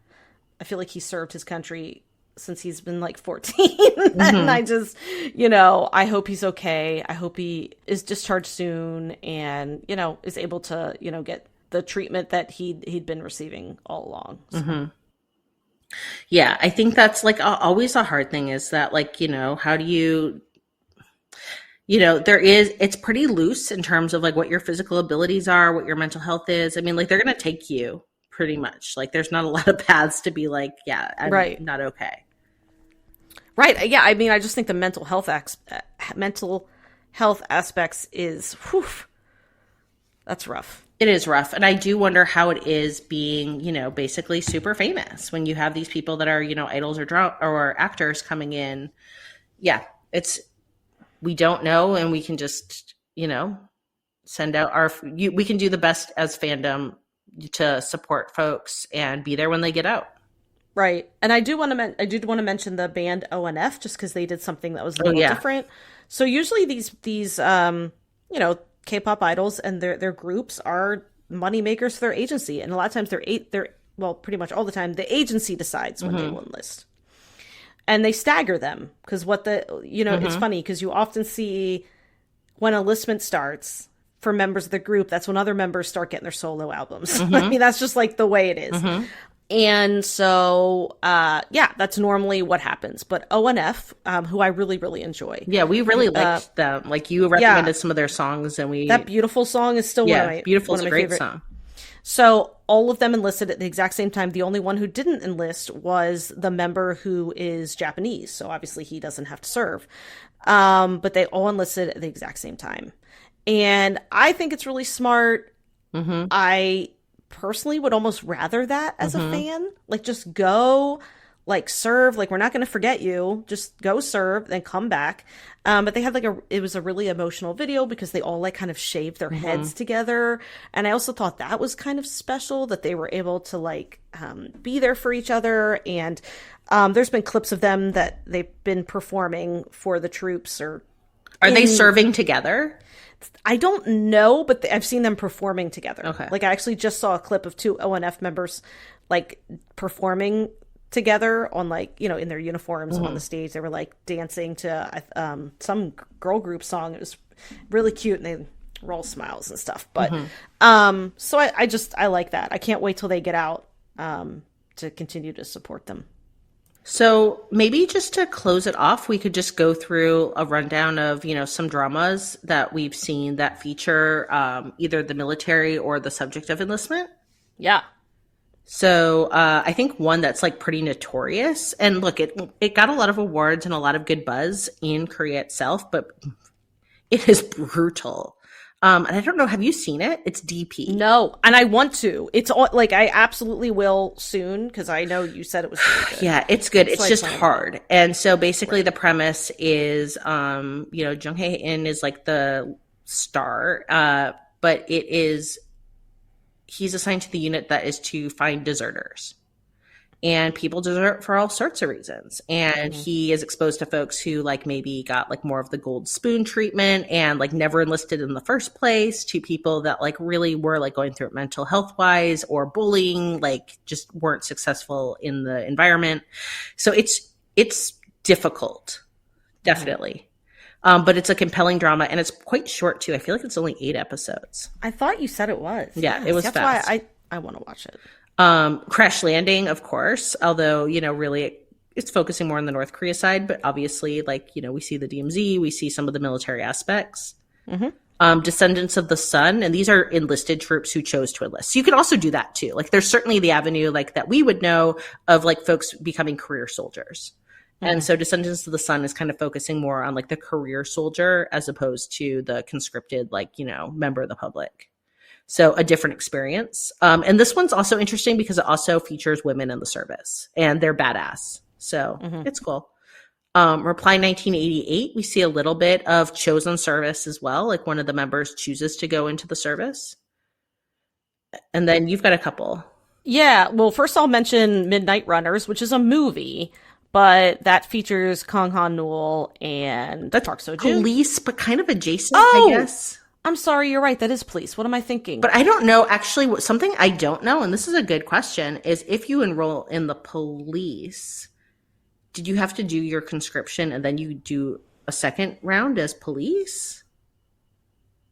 I feel like he served his country since he's been like 14. And I just, I hope he's okay. I hope he is discharged soon and, is able to, get the treatment that he'd been receiving all along. So. Yeah, I think that's like always a hard thing is that like, how do you, it's pretty loose in terms of like what your physical abilities are, what your mental health is. I mean, like they're going to take you pretty much. Like there's not a lot of paths to be like, yeah, I'm not okay. Right. Yeah. I mean, I just think the mental health aspects is, that's rough. It is rough. And I do wonder how it is being, basically super famous when you have these people that are, idols or actors coming in. Yeah. We don't know. And we can just, send out we can do the best as fandom to support folks and be there when they get out. Right. And I did want to mention the band ONF just because they did something that was a little different. So usually these K-pop idols and their groups are money makers for their agency. And a lot of times they're pretty much all the time, the agency decides when they will enlist. And they stagger them because it's funny because you often see when Enlistment starts for members of the group, that's when other members start getting their solo albums. I mean, that's just like the way it is. And so, that's normally what happens. But ONF, who I really, really enjoy. Yeah, we really liked them. Like, you recommended some of their songs, and that Beautiful song is still one of my Beautiful is a great favorite song. So all of them enlisted at the exact same time. The only one who didn't enlist was the member who is Japanese. So obviously he doesn't have to serve. But they all enlisted at the exact same time. And I think it's really smart. I personally would almost rather that as a fan. Like, just go, like, serve. Like, we're not going to forget you. Just go serve, then come back. But they had it was a really emotional video because they all like kind of shaved their heads together. And I also thought that was kind of special that they were able to like be there for each other. And there's been clips of them that they've been performing for the troops. Are they serving together? I don't know, but I've seen them performing together. Okay. Like, I actually just saw a clip of 2 ONF members like performing together on, like, you know, in their uniforms on the stage. They were like dancing to some girl group song. It was really cute, and they were all smiles and stuff. But so I like that. I can't wait till they get out to continue to support them. So maybe just to close it off, we could just go through a rundown of, you know, some dramas that we've seen that feature either the military or the subject of enlistment. Yeah. So I think one that's like pretty notorious, and look, it got a lot of awards and a lot of good buzz in Korea itself, but it is brutal. And I don't know, have you seen it? It's DP. No, and I want to. It's all, like, I absolutely will soon, because I know you said it was really good. Yeah, it's good. It's like just hard. And so basically the premise is, you know, Jung Hae-in is like the star, but he's assigned to the unit that is to find deserters. And people desert for all sorts of reasons. And he is exposed to folks who like maybe got like more of the gold spoon treatment and like never enlisted in the first place, to people that like really were like going through it mental health wise or bullying, like just weren't successful in the environment. So it's difficult, definitely. But it's a compelling drama, and it's quite short too. I feel like it's only 8 episodes. I thought you said it was. Yeah, it was That's fast. why I want to watch it. Crash Landing, of course, although, you know, really it's focusing more on the North Korea side, but obviously, like, you know, we see the DMZ, we see some of the military aspects. Descendants of the Sun, and these are enlisted troops who chose to enlist. So you can also do that too. Like, there's certainly the avenue like that we would know of, like, folks becoming career soldiers. And so Descendants of the Sun is kind of focusing more on like the career soldier as opposed to the conscripted, like, you know, member of the public. So a different experience. And this one's also interesting because it also features women in the service, and they're badass. So it's cool. Reply 1988, we see a little bit of chosen service as well. Like, one of the members chooses to go into the service. And then you've got a couple. Yeah. Well, first I'll mention Midnight Runners, which is a movie, but that features Kang Han-nul and Park Seo-joon. Police, but kind of adjacent, I guess. I'm sorry, you're right. That is police. What am I thinking? But I don't know. Actually, something I don't know, and this is a good question, is if you enroll in the police, did you have to do your conscription and then you do a second round as police?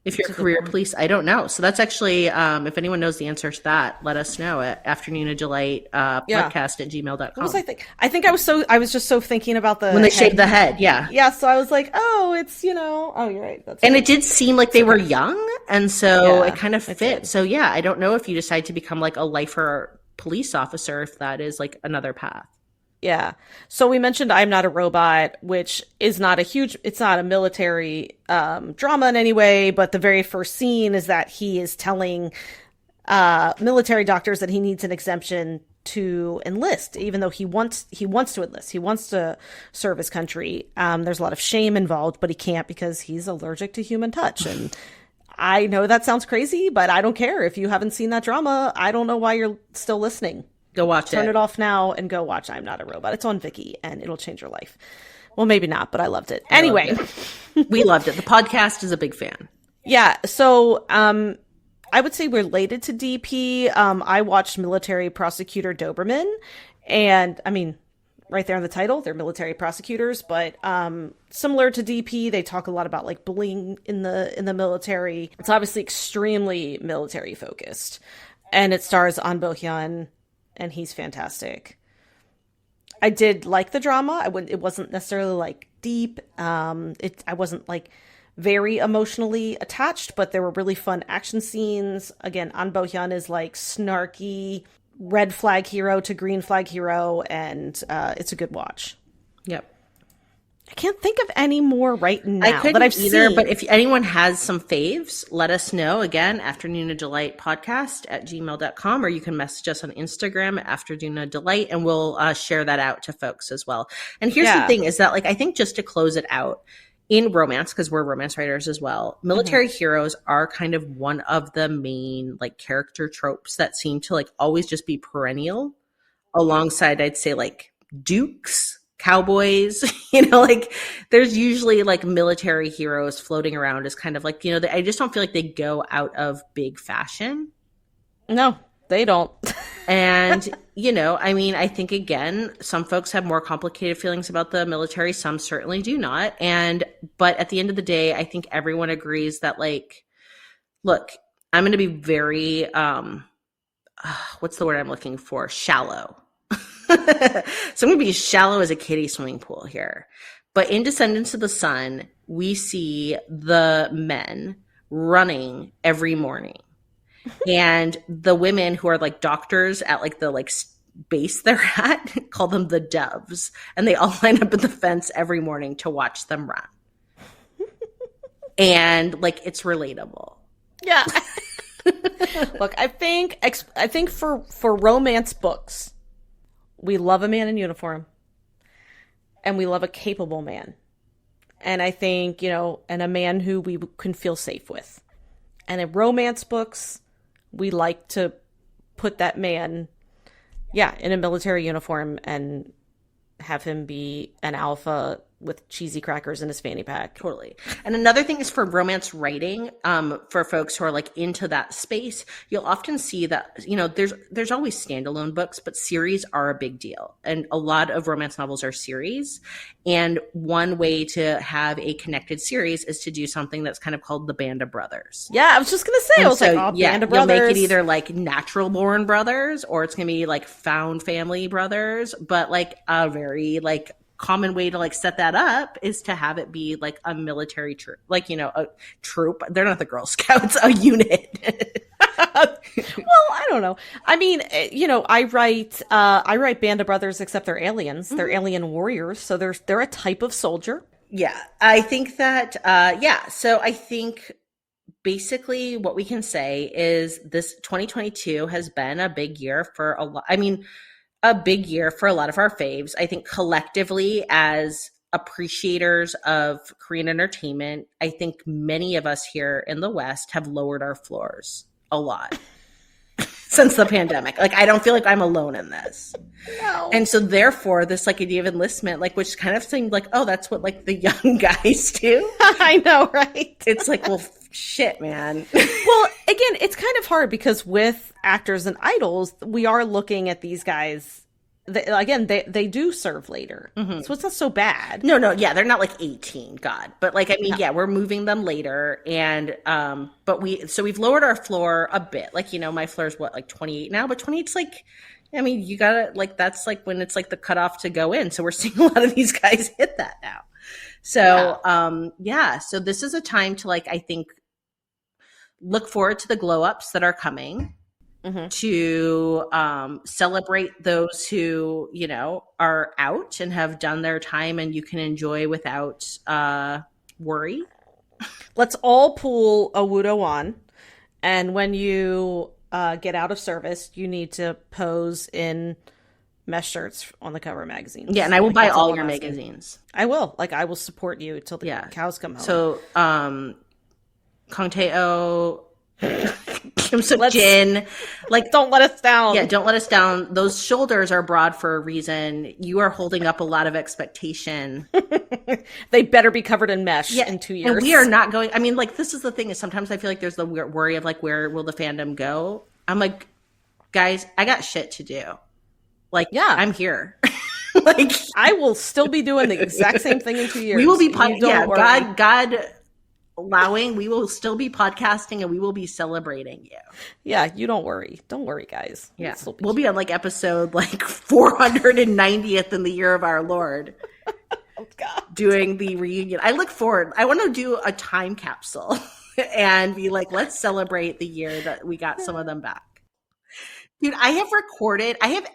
If you're career police, I don't know. So that's actually, if anyone knows the answer to that, let us know at Afternoona Delight podcast@gmail.com. What was I think? I think I was just so thinking about the when they shaved the head, yeah. Yeah, so I was like, oh, it's, you know, oh, you're right. And it did seem like they were young, and so it kind of fit. So yeah, I don't know if you decide to become like a lifer police officer, if that is like another path. Yeah. So we mentioned I'm Not a Robot, which is not it's not a military drama in any way, but the very first scene is that he is telling military doctors that he needs an exemption to enlist, even though he wants to enlist. He wants to serve his country. There's a lot of shame involved, but he can't because he's allergic to human touch. And I know that sounds crazy, but I don't care. If you haven't seen that drama, I don't know why you're still listening. Go watch it. Turn it off now and go watch I'm Not a Robot. It's on Viki, and it'll change your life. Well, maybe not, but I loved it. Anyway. We loved it. The podcast is a big fan. Yeah. So I would say related to DP, I watched Military Prosecutor Doberman. And, I mean, right there in the title. They're military prosecutors, but similar to DP, they talk a lot about like bullying in the military. It's obviously extremely military focused, and it stars An Bo-hyun, and he's fantastic. I did like the drama. It wasn't necessarily like deep. I wasn't like very emotionally attached, but there were really fun action scenes. Again, An Bo-hyun is like snarky red flag hero to green flag hero, and it's a good watch. Yep. I can't think of any more right now I couldn't that I've either, seen. but if anyone has some faves, let us know. Again, Afternoona Delight podcast at gmail.com, or you can message us on Instagram at Afternoona Delight, and we'll share that out to folks as well. And here's the thing is that, like, I think just to close it out, in romance, because we're romance writers as well, military heroes are kind of one of the main like character tropes that seem to like always just be perennial alongside, I'd say, like dukes, cowboys, like there's usually like military heroes floating around as kind of like, I just don't feel like they go out of big fashion. No, they don't. And, I mean, I think, again, some folks have more complicated feelings about the military. Some certainly do not. But at the end of the day, I think everyone agrees that, like, look, I'm going to be very, what's the word I'm looking for? Shallow. So I'm going to be as shallow as a kiddie swimming pool here. But in Descendants of the Sun, we see the men running every morning. And the women who are like doctors at like the like base they're at call them the doves, and they all line up at the fence every morning to watch them run. And like it's relatable. Yeah. Look, I think for romance books, we love a man in uniform, and we love a capable man, and I think and a man who we can feel safe with. And in romance books, we like to put that man, in a military uniform and have him be an alpha with cheesy crackers in his fanny pack. Totally. And another thing is for romance writing, for folks who are like into that space, you'll often see that, there's always standalone books, but series are a big deal. And a lot of romance novels are series. And one way to have a connected series is to do something that's kind of called the Band of Brothers. Yeah, I was just going to say, Band of Brothers. You'll make it either like natural born brothers, or it's going to be like found family brothers, but like a very like common way to like set that up is to have it be like a military troop, like a troop. They're not the Girl Scouts, a unit. Well, I don't know. I mean, I write Band of Brothers, except they're aliens. They're alien warriors, so they're a type of soldier. Yeah, I think that. So I think basically what we can say is this 2022 has been a big year for a lot. I mean, a big year for a lot of our faves. I think collectively as appreciators of Korean entertainment, I think many of us here in the West have lowered our floors a lot since the pandemic. Like, I don't feel like I'm alone in this. No. And so therefore this like idea of enlistment, like, which kind of seemed like, oh, that's what like the young guys do. I know, right? It's like, well, shit, man. Well, again, it's kind of hard because with actors and idols, we are looking at these guys. They do serve later, so it's not so bad. No, yeah, they're not like 18, God, but like I mean, we're moving them later, and but we've lowered our floor a bit. Like my floor is what, like 28 now, but 28's like, I mean, you gotta like that's like when it's like the cutoff to go in. So we're seeing a lot of these guys hit that now. So so this is a time to like I think look forward to the glow ups that are coming. To celebrate those who, are out and have done their time and you can enjoy without worry. Let's all pull a Itaewon. And when you get out of service, you need to pose in mesh shirts on the cover of magazines. Yeah, and I will buy all your magazines. I will. Like, I will support you till the cows come home. So, Kong Tae-oh, Kim Suk-jin, like, don't let us down. Yeah, don't let us down. Those shoulders are broad for a reason. You are holding up a lot of expectation. They better be covered in mesh in 2 years. And we are not going. I mean, like, this is the thing is sometimes I feel like there's the worry of like, where will the fandom go? I'm like, guys, I got shit to do. Like, I'm here. Like, I will still be doing the exact same thing in 2 years. we will be, don't worry. God allowing, we will still be podcasting and we will be celebrating you. Yeah, you don't worry. Don't worry, guys. Yeah. We'll be on like episode like 490th in the year of our Lord. Oh, God. Doing the reunion. I look forward. I want to do a time capsule and be like, let's celebrate the year that we got some of them back. Dude, I have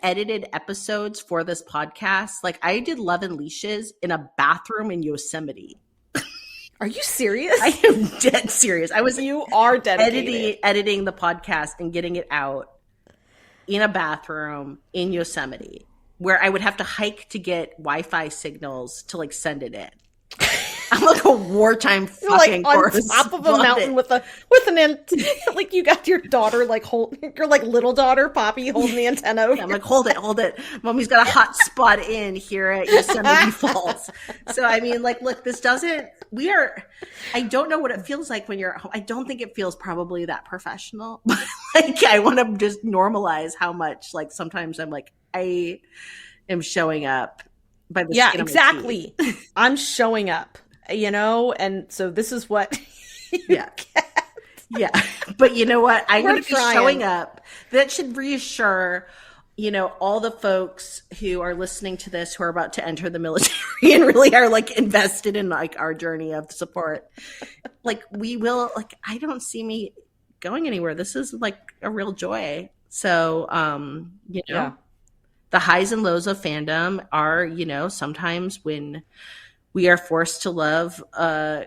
edited episodes for this podcast. Like, I did Love and Leashes in a bathroom in Yosemite. Are you serious? I am dead serious. You are dedicated. Editing the podcast and getting it out in a bathroom in Yosemite, where I would have to hike to get Wi-Fi signals to like send it in. I'm like a wartime fucking like on top of a mountain with an like you got your daughter like your like little daughter Poppy holding the antenna. Yeah, I'm like, hold it. Mommy's got a hot spot in here at Yosemite Falls. So I mean, like, look, I don't know what it feels like when you're at home. I don't think it feels probably that professional. But like, I want to just normalize how much like sometimes I'm like, I am showing up by the skin of my teeth. I'm showing up, and so this is what yeah. But you know what? I'm going to be showing up. That should reassure, all the folks who are listening to this who are about to enter the military and really are like invested in like our journey of support. Like, we will, like, I don't see me going anywhere. This is like a real joy. So, Yeah. The highs and lows of fandom are, sometimes when we are forced to love a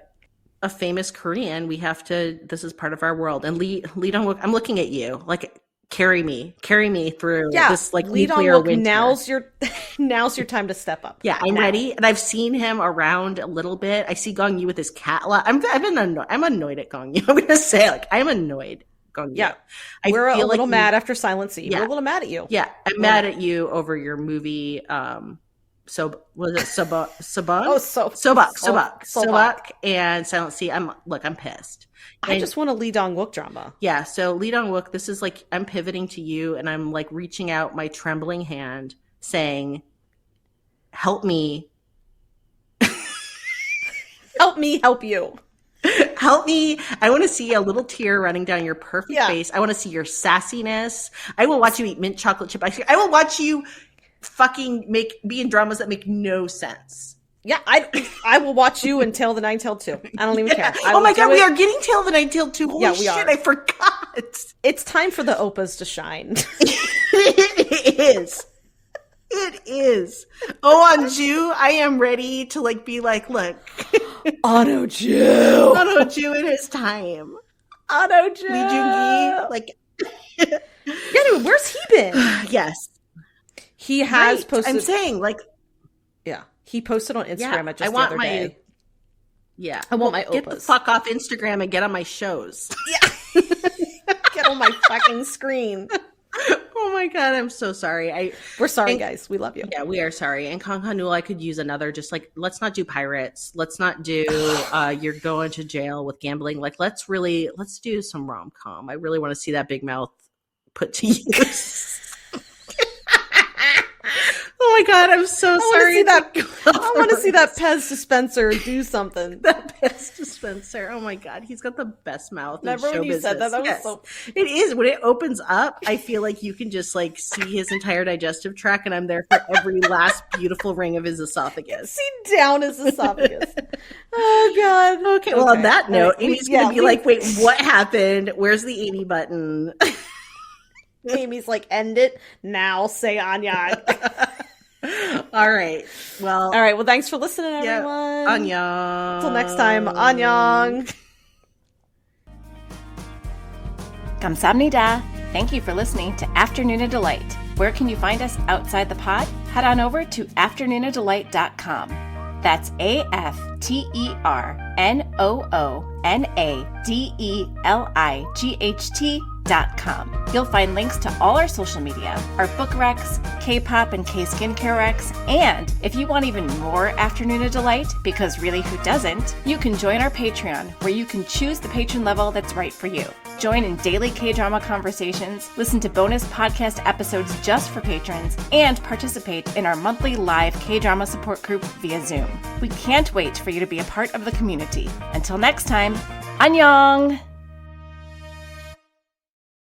famous Korean, this is part of our world. And Lee Dong-wook, I'm looking at you, like, carry me through this like Lee nuclear Dong-wook, winter. now's your time to step up. Yeah, I'm ready. And I've seen him around a little bit. I see Gong Yu with his cat a lot. I'm annoyed at Gong Yu. I'm going to say, like, I'm annoyed. Yeah, we're a little mad after Silent Sea. Yeah. We're a little mad at you. Yeah, I'm mad at you over your movie. So was it Sobuk? Oh, Sobuk and Silent Sea. I'm pissed. I just want a Lee Dong-wook drama. Yeah, so Lee Dong-wook, this is like, I'm pivoting to you and I'm like reaching out my trembling hand saying, help me. Help me help you. Help me. I want to see a little tear running down your perfect face. I want to see your sassiness. I will watch you eat mint chocolate chip ice cream. I will watch you fucking be in dramas that make no sense. Yeah, I will watch you in Tale of the Nine-Tailed 2. I don't even care. Oh my God, we are getting Tale of the Nine-Tailed 2. Holy shit, are. I forgot. It's time for the Opas to shine. It is. It is. Oh, on Jew, I am ready to like be like, look. Otto Jew in his time. Otto Jew. Lee Joon-gi, like. Yeah, dude, where's he been? Yes. He has posted. I'm saying, like. Yeah. He posted on Instagram the other day. Yeah. I want my Get Opas. the fuck off Instagram and get on my shows. Yeah. Get on my fucking screen. Oh my God, I'm so sorry. We're sorry, guys. We love you. Yeah, we are sorry. And Kong Hanul, I could use another, just like, let's not do pirates. Let's not do you're going to jail with gambling. Like, let's do some rom-com. I really want to see that big mouth put to use. Oh my God, I'm so sorry. I want to see that Pez dispenser do something. That Pez dispenser. Oh my God, he's got the best mouth. Remember when you said that? That was so. It is. When it opens up, I feel like you can just like see his entire digestive tract, and I'm there for every last beautiful ring of his esophagus. See down his esophagus. Oh God. Okay. Well, on that note, Amy's gonna be like, "Wait, what happened? Where's the 80 button?" Amy's like, "End it now." Say Anya. All right. Well, thanks for listening, everyone. Annyeong. Until next time, annyeong. Kamsahamnida. Thank you for listening to Afternoona Delight. Where can you find us outside the pod? Head on over to afternoonadelight.com. That's AFTERNOONADELIGHT.com. You'll find links to all our social media, our book recs, K-pop and K-skincare recs, and if you want even more Afternoona Delight, because really who doesn't, you can join our Patreon, where you can choose the patron level that's right for you. join in daily K-drama conversations, listen to bonus podcast episodes just for patrons, and participate in our monthly live K-drama support group via Zoom. We can't wait for you to be a part of the community. Until next time, annyeong!